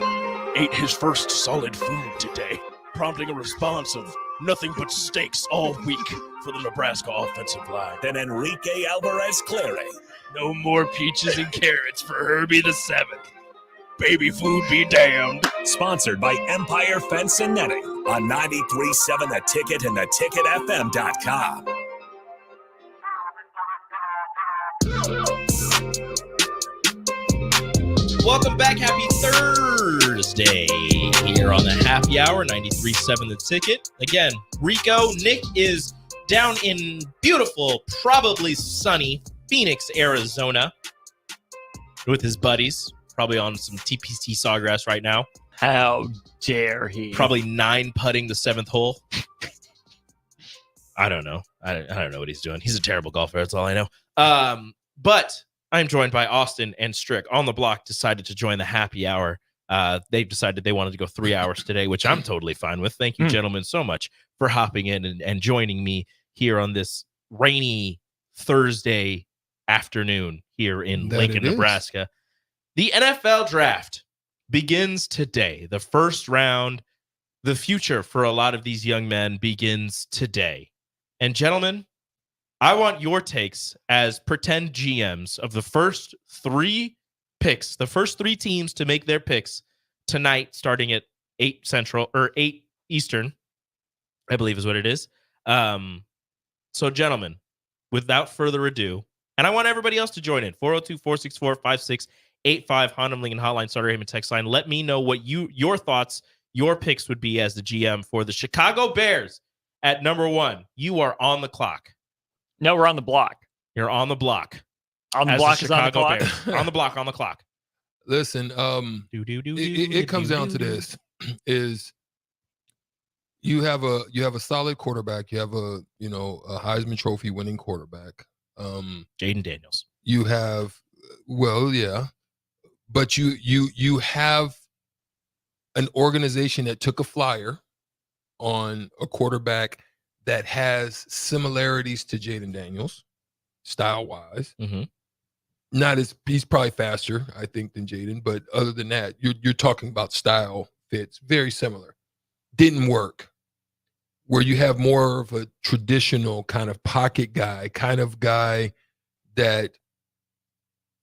ate his first solid food today, prompting a response of nothing but steaks all week for the Nebraska offensive line. Then Enrique Alvarez Clary. No more peaches and carrots for Herbie the Seventh. Baby food be damned. Sponsored by Empire Fence and Netting on 93.7 The Ticket and theticketfm.com. Welcome back. Happy Thursday here on the Happy Hour, 93.7 The Ticket. Again, Rico, Nick is down in beautiful, probably sunny Phoenix, Arizona with his buddies, probably on some TPC Sawgrass right now. How dare he? Probably 9-putting the 7th hole. I don't know. I don't know what he's doing. He's a terrible golfer. That's all I know. But I'm joined by Austin and Strick. On the Block decided to join the Happy Hour. They've decided they wanted to go 3 hours today, which I'm totally fine with. Thank you, gentlemen, so much for hopping in and joining me here on this rainy Thursday afternoon here in Lincoln, Nebraska. The NFL draft begins today. The first round, the future for a lot of these young men begins today. And gentlemen, I want your takes as pretend GMs of the first 3 picks, the first 3 teams to make their picks tonight, starting at 8 Central or 8 Eastern, I believe is what it is. So, gentlemen, without further ado, and I want everybody else to join in, 402-464-5685, Honda Lincoln Hotline, Starter Haven text line. Let me know what your thoughts, your picks would be as the GM for the Chicago Bears at number 1. You are on the clock. No, we're on the block. You're on the block. On the block is on the clock. On the block, on the clock. Listen, it comes down to this: is you have a solid quarterback, you have a Heisman Trophy winning quarterback, Jaden Daniels. You have, but you have an organization that took a flyer on a quarterback that has similarities to Jaden Daniels. style wise. Mm-hmm. He's probably faster, I think, than Jaden. But other than that, you're talking about style fits. Very similar. Didn't work. Where you have more of a traditional kind of pocket guy, kind of guy that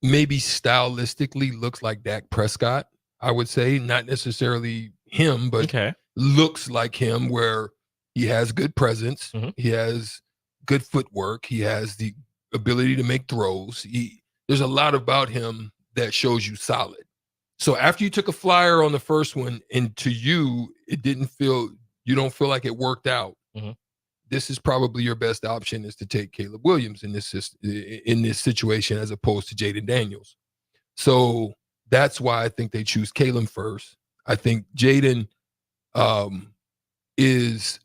maybe stylistically looks like Dak Prescott, I would say. Not necessarily him, but looks like him, where he has good presence. Mm-hmm. He has good footwork. He has the ability to make throws. There's a lot about him that shows you solid. So after you took a flyer on the first one, and to you, you don't feel like it worked out. Mm-hmm. This is probably your best option, is to take Caleb Williams in this situation, as opposed to Jaden Daniels. So that's why I think they choose Caleb first. I think Jaden is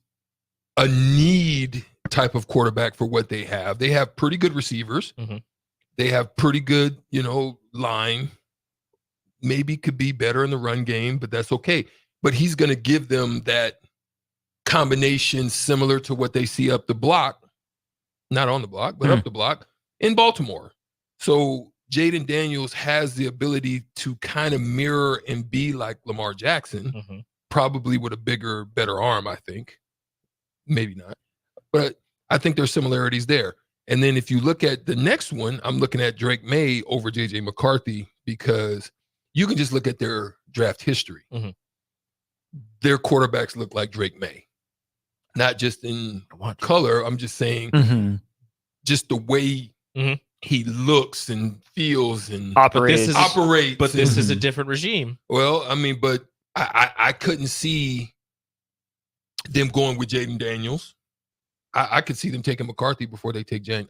a need type of quarterback for what they have. They have pretty good receivers. Mm-hmm. They have pretty good, line. Maybe could be better in the run game, but that's okay. But he's going to give them that combination similar to what they see up the block, not on the block, but up the block in Baltimore. So Jaden Daniels has the ability to kind of mirror and be like Lamar Jackson, probably with a bigger, better arm, I think. Maybe not. But I think there's similarities there. And then if you look at the next one, I'm looking at Drake May over J.J. McCarthy, because you can just look at their draft history. Mm-hmm. Their quarterbacks look like Drake May. Not just in color. I'm just saying just the way he looks and feels and operates. But this is a different regime. Well, I mean, but I couldn't see them going with Jaden Daniels. I could see them taking McCarthy before they take Jaden.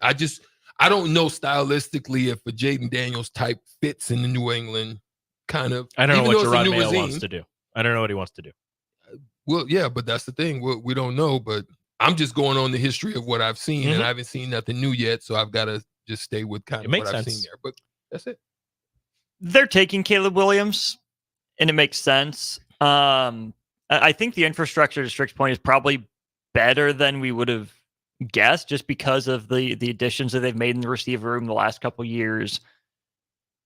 I don't know stylistically if a Jaden Daniels type fits in the New England kind of. I don't know what Jerod Mayo wants to do. I don't know what he wants to do. Well, yeah, but that's the thing. We don't know, but I'm just going on the history of what I've seen, and I haven't seen nothing new yet, so I've got to just stay with kind of what I've seen there. But that's it. They're taking Caleb Williams, and it makes sense. I think the infrastructure, to Strick's point, is probably better than we would have guessed, just because of the additions that they've made in the receiver room the last couple years.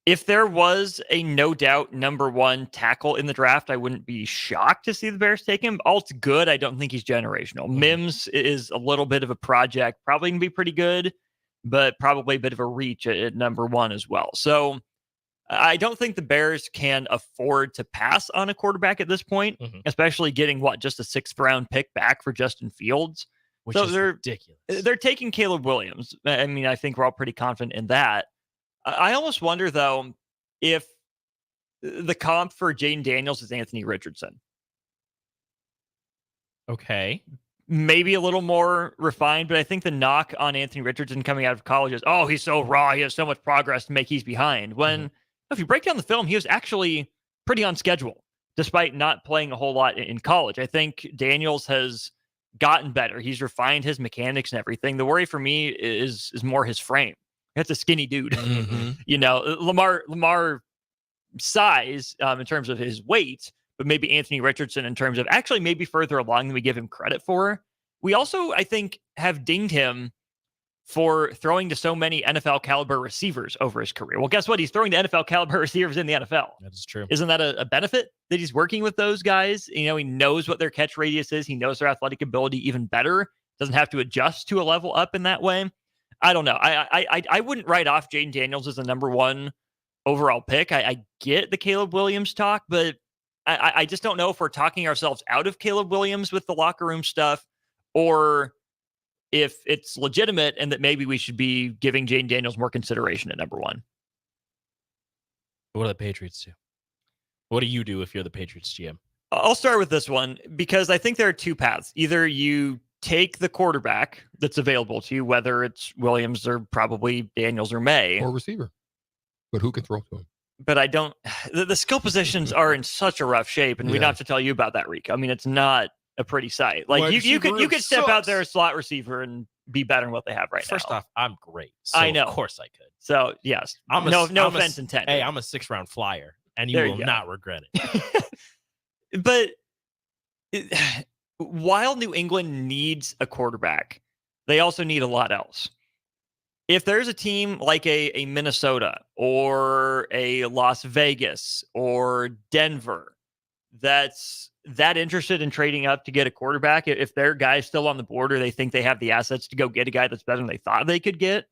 If there was a no doubt number one tackle in the draft, I wouldn't be shocked to see the Bears take him. Alt's good. I don't think he's generational. Mims is a little bit of a project, probably going to be pretty good, but probably a bit of a reach at number one as well. So I don't think the Bears can afford to pass on a quarterback at this point, especially getting just a 6th round pick back for Justin Fields. Which is ridiculous. They're taking Caleb Williams. I mean, I think we're all pretty confident in that. I almost wonder, though, if the comp for Jaden Daniels is Anthony Richardson. Okay. Maybe a little more refined, but I think the knock on Anthony Richardson coming out of college is, oh, he's so raw. He has so much progress to make. He's behind. When if you break down the film, he was actually pretty on schedule, despite not playing a whole lot in college. I think Daniels has gotten better. He's refined his mechanics and everything. The worry for me is more his frame. That's a skinny dude. Lamar size in terms of his weight, but maybe Anthony Richardson in terms of actually maybe further along than we give him credit for. We also, I think, have dinged him for throwing to so many NFL caliber receivers over his career. Well, guess what? He's throwing to NFL caliber receivers in the NFL. That is true. Isn't that a benefit that he's working with those guys? He knows what their catch radius is. He knows their athletic ability even better. Doesn't have to adjust to a level up in that way. I don't know. I wouldn't write off Jaden Daniels as a number one overall pick. I get the Caleb Williams talk, but I just don't know if we're talking ourselves out of Caleb Williams with the locker room stuff, or if it's legitimate and that maybe we should be giving Jaden Daniels more consideration at number one. What do the Patriots do? What do you do if you're the Patriots GM? I'll start with this one because I think there are two paths. Either you take the quarterback that's available to you, whether it's Williams or probably Daniels or May. Or receiver. But who can throw to him? But I don't... The skill positions are in such a rough shape, and we don't have to tell you about that, Rico. I mean, it's not a pretty sight. Like, you could step out there as slot receiver and be better than what they have right now. First off, I'm great. So I know. Of course I could. So, yes. No offense intended. Hey, I'm a 6th-round flyer, and you will not regret it. But while New England needs a quarterback, they also need a lot else. if there's a team like a Minnesota or a Las Vegas or Denver that's that interested in trading up to get a quarterback, if their guy's still on the board or they think they have the assets to go get a guy that's better than they thought they could get,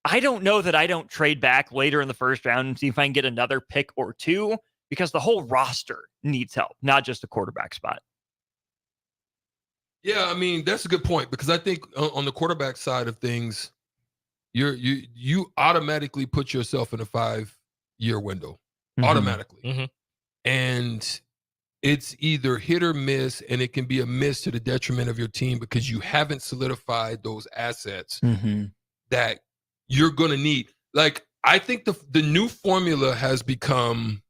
I don't know that I don't trade back later in the first round and see if I can get another pick or two, because the whole roster needs help, not just a quarterback spot. Yeah, I mean, that's a good point, because I think on the quarterback side of things, you automatically put yourself in a 5-year window, automatically. And it's either hit or miss, and it can be a miss to the detriment of your team because you haven't solidified those assets that you're going to need. Like, I think the new formula has become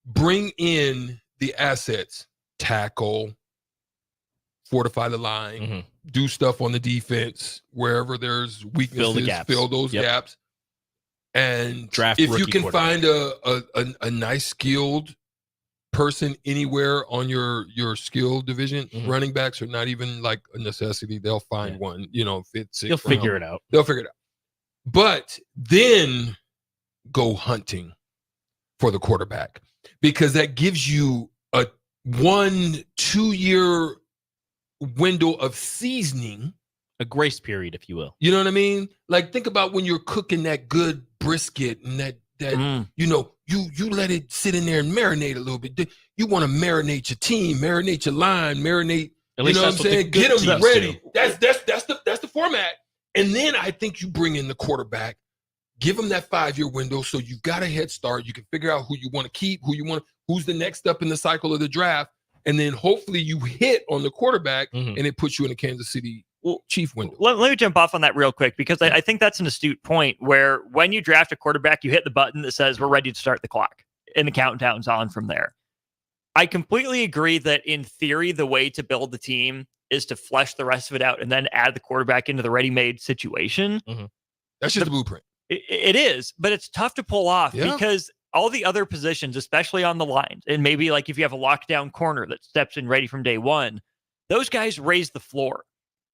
bring in the assets, tackle, fortify the line, do stuff on the defense, wherever there's weaknesses, fill those gaps. And draft if you can find a nice skilled person anywhere on your skill division, running backs are not even like a necessity. They'll find one, fits it. You'll figure it out. They'll figure it out. But then go hunting for the quarterback, because that gives you a 1-2 year window of seasoning, a grace period, if you will. You know what I mean? Like, think about when you're cooking that good brisket and that you let it sit in there and marinate a little bit. You want to marinate your team, marinate your line, marinate. At least you know what I'm saying? Get them ready. Do. That's the format. And then I think you bring in the quarterback, give them that 5-year window, so you've got a head start. You can figure out who you want to keep, who's the next step in the cycle of the draft, and then hopefully you hit on the quarterback, and it puts you in a Kansas City Chief window. Let me jump off on that real quick, because I think that's an astute point, where when you draft a quarterback, you hit the button that says we're ready to start the clock, and the countdown's on from there. I completely agree that in theory, the way to build the team is to flesh the rest of it out and then add the quarterback into the ready-made situation. That's just the blueprint. It is, but it's tough to pull off because all the other positions, especially on the lines, and maybe like if you have a lockdown corner that steps in ready from day one, those guys raise the floor.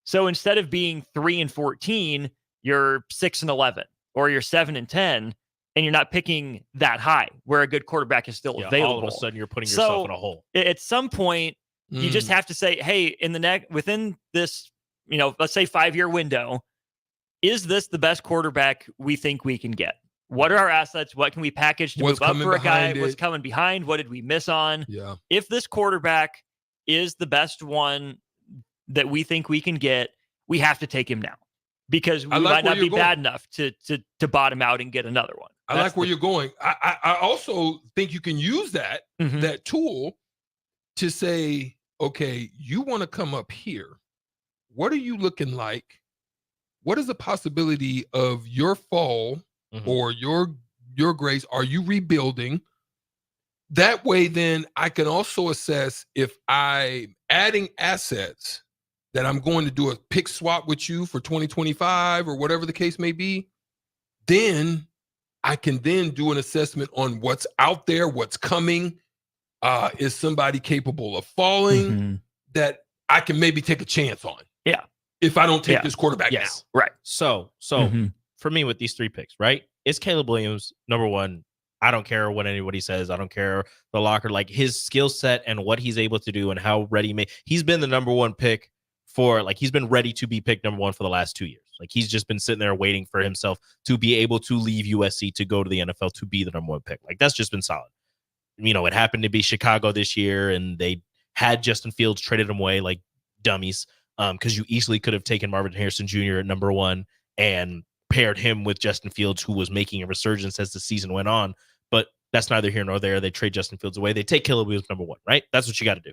So instead of being 3-14, you're 6-11, or you're 7-10, and you're not picking that high where a good quarterback is still available. All of a sudden, you're putting yourself in a hole. At some point, you just have to say, hey, within this, let's say 5-year window, is this the best quarterback we think we can get? What are our assets? What can we package to move up for a guy? What's coming behind? What did we miss on? Yeah. If this quarterback is the best one that we think we can get, we have to take him now, because we might not be bad enough to bottom out and get another one. I like where you're going. I also think you can use that tool to say, okay, you want to come up here. What are you looking like? What is the possibility of your fall or your grace? Are you rebuilding? That way, then I can also assess if I'm adding assets that I'm going to do a pick swap with you for 2025 or whatever the case may be. Then I can then do an assessment on what's out there, what's coming. Is somebody capable of falling that I can maybe take a chance on? Yeah. If I don't take this quarterback now. Right. So for me with these 3 picks, right? It's Caleb Williams, number 1. I don't care what anybody says. I don't care the locker, like his skill set and what he's able to do and how ready he's been the number 1 pick he's been ready to be picked number 1 for the last 2 years. Like, he's just been sitting there waiting for himself to be able to leave USC to go to the NFL to be the number 1 pick. Like, that's just been solid. It happened to be Chicago this year, and they had Justin Fields, traded him away like dummies, because you easily could have taken Marvin Harrison Jr. at number 1 and paired him with Justin Fields, who was making a resurgence as the season went on. But that's neither here nor there. They trade Justin Fields away. They take Caleb Williams number 1, right? That's what you got to do.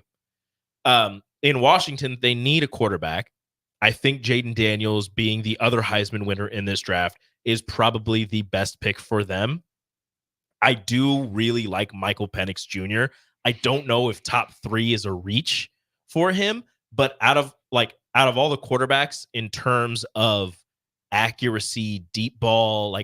In Washington, they need a quarterback. I think Jaden Daniels, being the other Heisman winner in this draft, is probably the best pick for them. I do really like Michael Penix Jr. I don't know if top 3 is a reach for him, but out of all the quarterbacks in terms of accuracy, deep ball,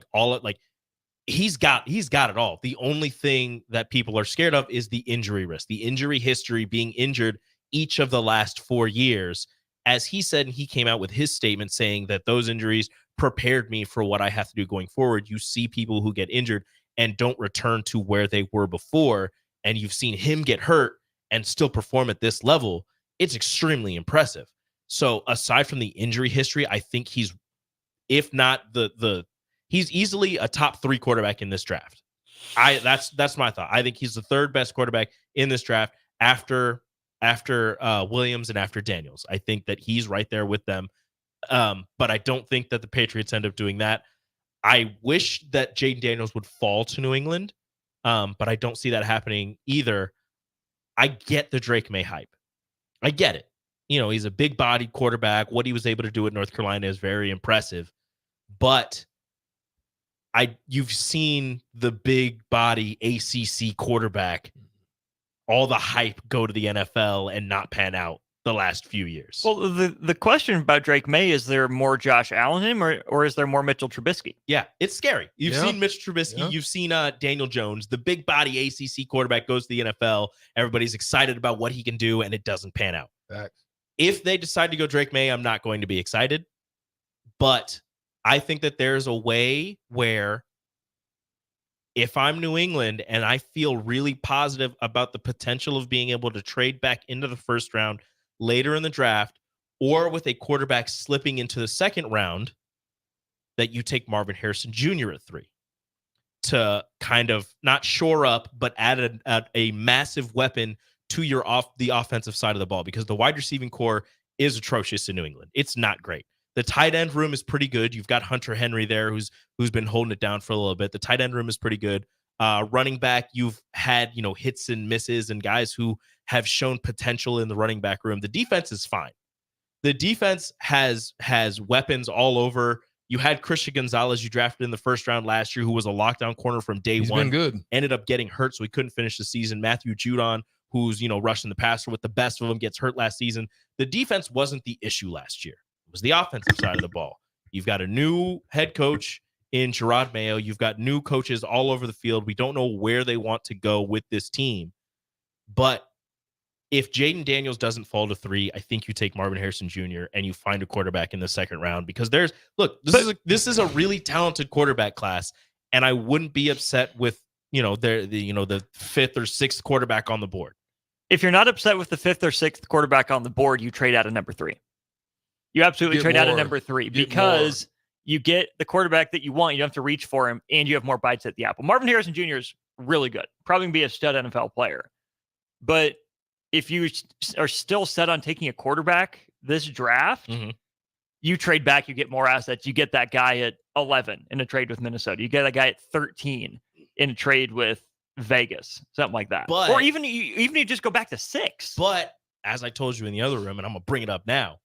he's got it all. The only thing that people are scared of is the injury risk, the injury history, being injured each of the last 4 years. As he said, and he came out with his statement saying that those injuries prepared me for what I have to do going forward. You see people who get injured and don't return to where they were before, and you've seen him get hurt and still perform at this level. It's extremely impressive. So aside from the injury history, I think he's, if not he's easily a top 3 quarterback in this draft. That's my thought. I think he's the 3rd best quarterback in this draft after Williams and after Daniels. I think that he's right there with them. But I don't think that the Patriots end up doing that. I wish that Jaden Daniels would fall to New England, but I don't see that happening either. I get the Drake May hype. I get it. He's a big-bodied quarterback. What he was able to do at North Carolina is very impressive. But you've seen the big-body ACC quarterback, all the hype go to the NFL and not pan out the last few years. Well, the question about Drake May, is there more Josh Allen in him, or is there more Mitchell Trubisky? Yeah, it's scary. You've seen Mitch Trubisky. You've seen Daniel Jones. The big body ACC quarterback goes to the NFL. Everybody's excited about what he can do, and it doesn't pan out. Facts. If they decide to go Drake May, I'm not going to be excited. But I think that there's a way where if I'm New England and I feel really positive about the potential of being able to trade back into the first round later in the draft, or with a quarterback slipping into the second round, that you take Marvin Harrison Jr. at 3 to kind of not shore up, but add a massive weapon to the offensive side of the ball, because the wide receiving core is atrocious in New England. It's not great. The tight end room is pretty good. You've got Hunter Henry there who's been holding it down for a little bit. The tight end room is pretty good. Running back, you've had, hits and misses and guys who have shown potential in the running back room. The defense is fine. The defense has weapons all over. You had Christian Gonzalez, you drafted in the first round last year, who was a lockdown corner from day He's one. been good. Ended up getting hurt, so he couldn't finish the season. Matthew Judon, who's, rushing the passer with the best of them, gets hurt last season. The defense wasn't the issue last year. It was the offensive side of the ball. You've got a new head coach in Gerard Mayo. You've got new coaches all over the field. We don't know where they want to go with this team. But if Jaden Daniels doesn't fall to 3, I think you take Marvin Harrison Jr. and you find a quarterback in the second round, because this is a really talented quarterback class, and I wouldn't be upset with the 5th or 6th quarterback on the board. If you're not upset with the 5th or 6th quarterback on the board, you trade out of number 3. You absolutely trade out of number 3 because you get the quarterback that you want. You don't have to reach for him, and you have more bites at the apple. Marvin Harrison Jr. is really good. Probably going to be a stud NFL player. But if you are still set on taking a quarterback this draft, you trade back, you get more assets. You get that guy at 11 in a trade with Minnesota. You get a guy at 13 in a trade with Vegas, something like that. Or even you just go back to 6. But as I told you in the other room, and I'm going to bring it up now,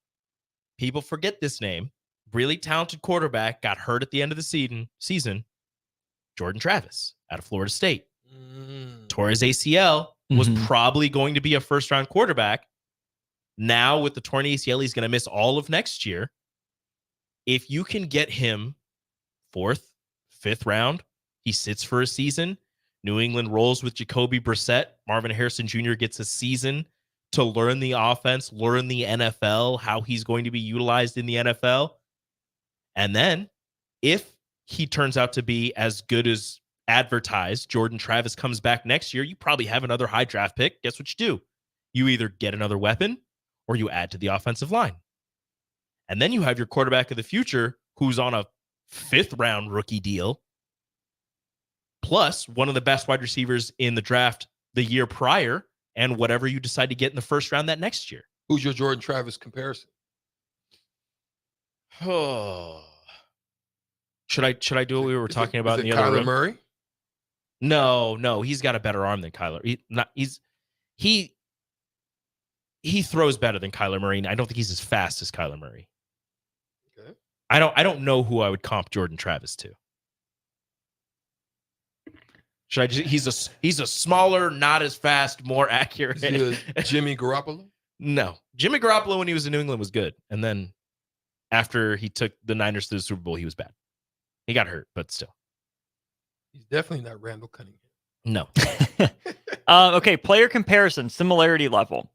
people forget this name. Really talented quarterback, got hurt at the end of the season. Jordan Travis out of Florida State. Tore his ACL, was probably going to be a first-round quarterback. Now with the torn ACL, he's going to miss all of next year. If you can get him 4th, 5th round, he sits for a season. New England rolls with Jacoby Brissett. Marvin Harrison Jr. gets a season to learn the offense, learn the NFL, how he's going to be utilized in the NFL. And then if he turns out to be as good as advertised, Jordan Travis comes back next year, you probably have another high draft pick. Guess what you do? You either get another weapon or you add to the offensive line. And then you have your quarterback of the future who's on a 5th round rookie deal, plus one of the best wide receivers in the draft the year prior, and whatever you decide to get in the first round that next year. Who's your Jordan Travis comparison? Oh. Should I do what we were talking about in the Kyler other room? Murray? No, he's got a better arm than Kyler. He throws better than Kyler Murray. I don't think he's as fast as Kyler Murray. Okay. I don't know who I would comp Jordan Travis to. Should I just, he's a smaller, not as fast, more accurate. Jimmy Garoppolo? No. Jimmy Garoppolo when he was in New England was good. And then after he took the Niners to the Super Bowl, he was bad. He got hurt, but still. He's definitely not Randall Cunningham. No. Okay, player comparison, similarity level.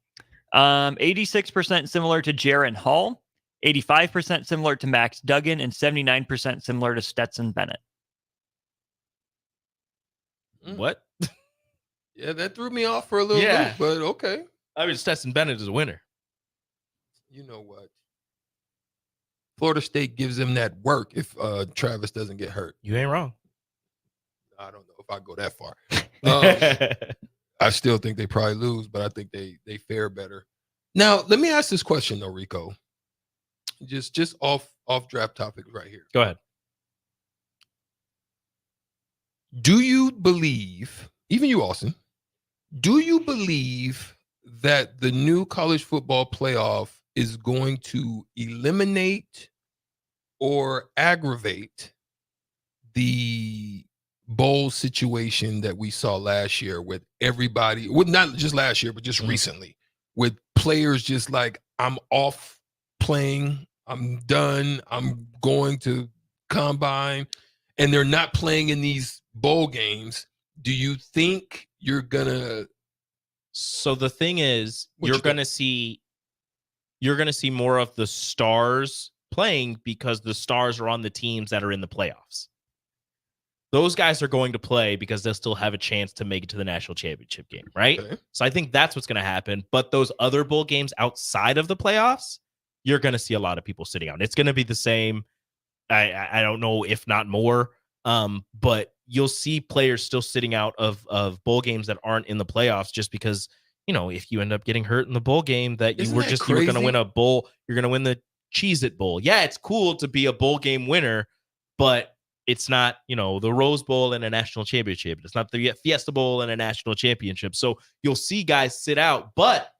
86% similar to Jaron Hall, 85% similar to Max Duggan, and 79% similar to Stetson Bennett. What? Yeah, that threw me off for a little bit, but okay. I mean, Stetson Bennett is a winner. You know what? Florida State gives them that work if Travis doesn't get hurt. You ain't wrong. I don't know if I go that far. I still think they probably lose, but I think they fare better. Now, let me ask this question though, Rico. Just off draft topics right here. Go ahead. Do you believe, even you, Austin, do you believe that the new college football playoff is going to eliminate or aggravate the bowl situation that we saw last year with everybody, well, not just last year, but just recently, with players just like, I'm off playing, I'm done, I'm going to combine, and they're not playing in these bowl games? Do you think you're gonna? So the thing is, you're gonna see more of the stars playing because the stars are on the teams that are in the playoffs. Those guys are going to play because they'll still have a chance to make it to the national championship game, right? Okay. So I think that's what's going to happen. But those other bowl games outside of the playoffs, you're going to see a lot of people sitting out. It's going to be the same. I don't know, if not more. But you'll see players still sitting out of bowl games that aren't in the playoffs just because, you know, if you end up getting hurt in the bowl game that you were going to win a bowl, you're going to win the Cheez-It Bowl. Yeah, it's cool to be a bowl game winner, but it's not, you know, the Rose Bowl and a national championship. It's not the Fiesta Bowl and a national championship. So you'll see guys sit out, but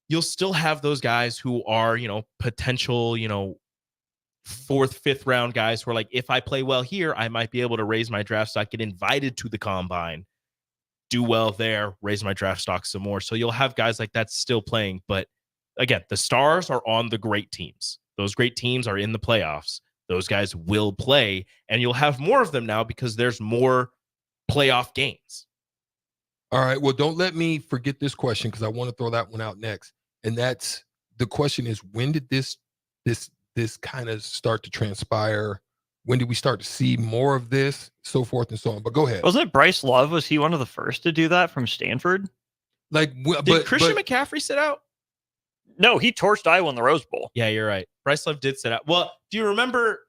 you'll still have those guys who are, you know, potential, you know, 4th, 5th round guys who are like, if I play well here, I might be able to raise my draft stock, get invited to the combine, do well there, raise my draft stock some more. So you'll have guys like that still playing. But again, the stars are on the great teams. Those great teams are in the playoffs. Those guys will play, and you'll have more of them now because there's more playoff games. All right. Well, don't let me forget this question because I want to throw that one out next. And that's the question is, when did this kind of start to transpire? When did we start to see more of this, so forth and so on? But go ahead. Wasn't it Bryce Love? Was he one of the first to do that from Stanford? Like, did Christian McCaffrey sit out? No, he torched Iowa in the Rose Bowl. Yeah, you're right. Bryce Love did sit out. Well, do you remember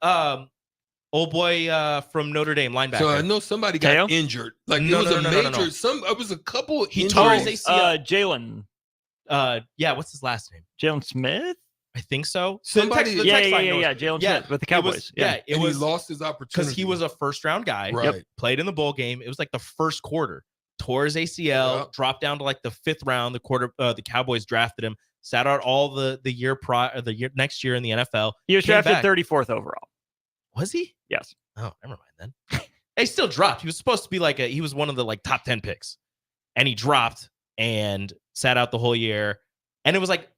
old boy from Notre Dame, linebacker? So I know somebody got injured. Like it was a major. It was a couple. He tore his ACL. Jalen. Yeah, what's his last name? Jalen Smith. I think so. Somebody. Yeah. Jalen Smith with the Cowboys. He lost his opportunity because he was a first-round guy. Right. Played in the bowl game. It was like the first quarter. Tore his ACL. Dropped down to like the 5th round. The Cowboys drafted him. Sat out all the year prior, next year in the NFL. He was drafted 34th overall. Was he? Yes. Oh, never mind then. He still dropped. He was supposed to be he was one of the like top 10 picks, and he dropped and sat out the whole year. And it was like,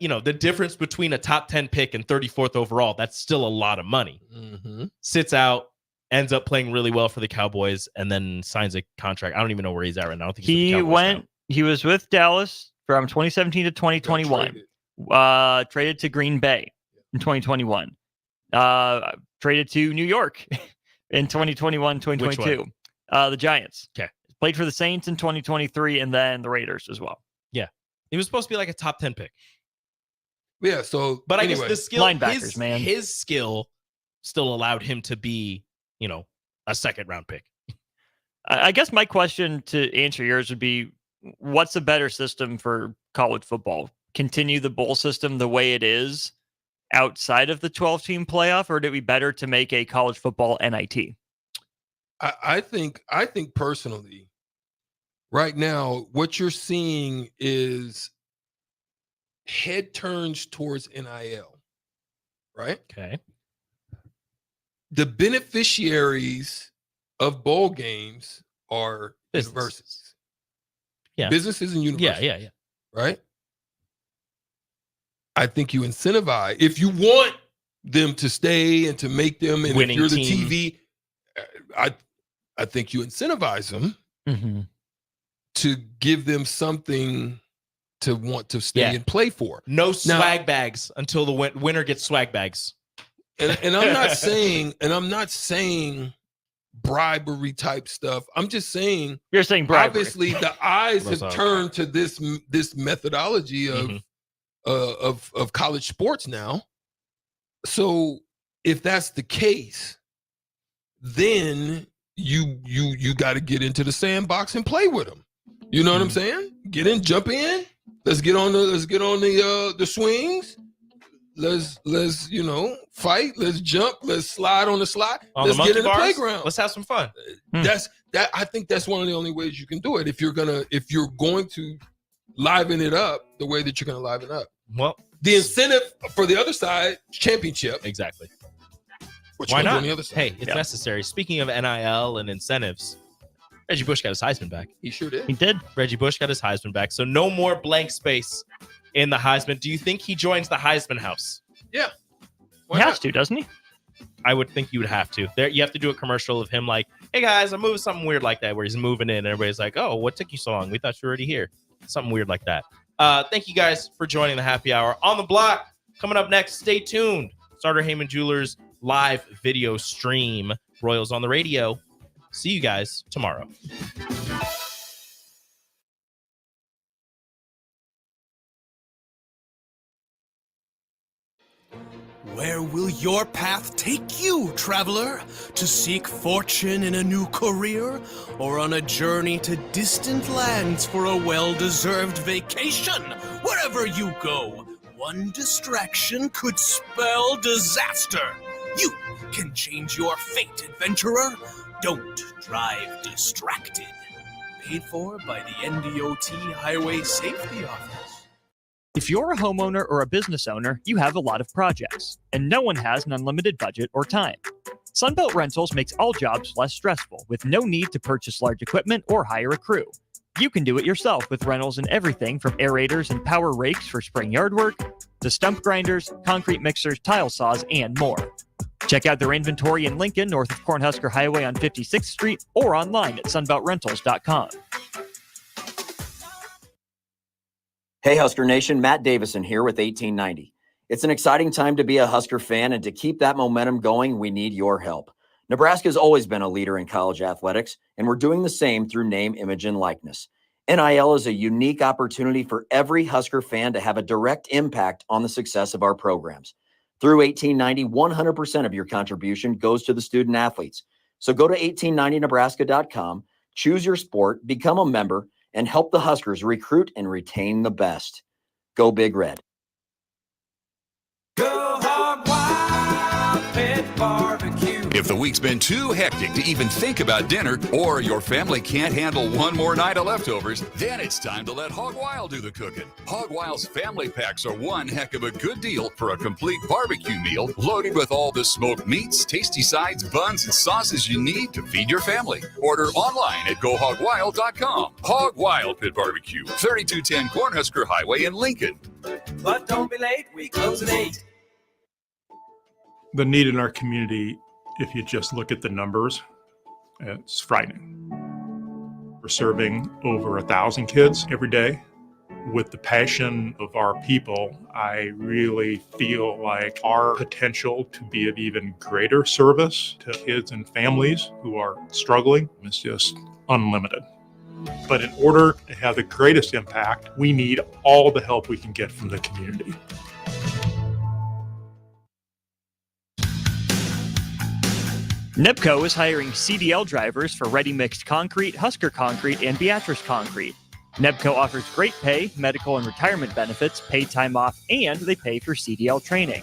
you know, the difference between a top 10 pick and 34th overall, that's still a lot of money. Mm-hmm. Sits out, ends up playing really well for the Cowboys, and then signs a contract. I don't even know where he's at right now. I don't think he was with Dallas from 2017 to 2021. Traded to Green Bay in 2021. Traded to New York in 2021, 2022. The Giants. Okay. Played for the Saints in 2023 and then the Raiders as well. Yeah. He was supposed to be like a top 10 pick. Yeah, so but anyway, I guess the skill, linebackers, man. His skill still allowed him to be, you know, a 2nd round pick. I guess my question to answer yours would be, what's a better system for college football? Continue the bowl system the way it is outside of the 12-team playoff, or would it be better to make a college football NIT? I think personally, right now, what you're seeing is head turns towards NIL, right? Okay. The beneficiaries of bowl games are universities. Yeah. Businesses and universities. Yeah. Right? I think you incentivize, if you want them to stay and to make them, and winning if you're team. the TV, I think you incentivize them mm-hmm. to give them something to want to stay and play for. No swag bags until the winner gets swag bags. And I'm not saying bribery type stuff. I'm just saying you're saying bribery. Obviously, the eyes have turned to this methodology of college sports now. So if that's the case, then you got to get into the sandbox and play with them. You know what I'm saying? Get in, jump in. Let's get on the swings. Let's fight. Let's jump. Let's slide on the slide. Let's get in the playground. Let's have some fun. I think that's one of the only ways you can do it. If you're going to liven it up the way that you're going to liven up. Well, the incentive for the other side, championship. Exactly. Why not? On the other side? Hey, it's necessary. Speaking of NIL and incentives, Reggie Bush got his Heisman back. He sure did. He did. Reggie Bush got his Heisman back. So no more blank space in the Heisman. Do you think he joins the Heisman house? Yeah. He has to, doesn't he? I would think you would have to. There, you have to do a commercial of him like, hey guys, I'm moving something weird like that, where he's moving in and everybody's like, oh, what took you so long? We thought you were already here. Something weird like that. Thank you guys for joining the happy hour. On the block, coming up next, stay tuned. Starter Heyman Jewelers live video stream. Royals on the radio. See you guys tomorrow. Where will your path take you, traveler? To seek fortune in a new career? Or on a journey to distant lands for a well-deserved vacation? Wherever you go, one distraction could spell disaster. You can change your fate, adventurer. Don't drive distracted. Paid for by the NDOT Highway Safety Office. If you're a homeowner or a business owner, you have a lot of projects, and no one has an unlimited budget or time. Sunbelt Rentals makes all jobs less stressful, with no need to purchase large equipment or hire a crew. You can do it yourself with rentals and everything from aerators and power rakes for spring yard work, to stump grinders, concrete mixers, tile saws, and more. Check out their inventory in Lincoln, north of Cornhusker Highway on 56th Street, or online at sunbeltrentals.com. Hey, Husker Nation, Matt Davison here with 1890. It's an exciting time to be a Husker fan, and to keep that momentum going, we need your help. Nebraska has always been a leader in college athletics, and we're doing the same through name, image, and likeness. NIL is a unique opportunity for every Husker fan to have a direct impact on the success of our programs. Through 1890, 100% of your contribution goes to the student athletes. So go to 1890nebraska.com, choose your sport, become a member, and help the Huskers recruit and retain the best. Go Big Red. Go Hog Wild Pit Barbecue. If the week's been too hectic to even think about dinner, or your family can't handle one more night of leftovers, then it's time to let Hog Wild do the cooking. Hog Wild's family packs are one heck of a good deal for a complete barbecue meal loaded with all the smoked meats, tasty sides, buns, and sauces you need to feed your family. Order online at GoHogWild.com. Hog Wild Pit Barbecue, 3210 Cornhusker Highway in Lincoln. But don't be late, we close at 8. The need in our community, if you just look at the numbers, it's frightening. We're serving over 1,000 kids every day. With the passion of our people, I really feel like our potential to be of even greater service to kids and families who are struggling is just unlimited. But in order to have the greatest impact, we need all the help we can get from the community. NEBCO is hiring CDL drivers for Ready Mixed Concrete, Husker Concrete, and Beatrice Concrete. NEBCO offers great pay, medical and retirement benefits, paid time off, and they pay for CDL training.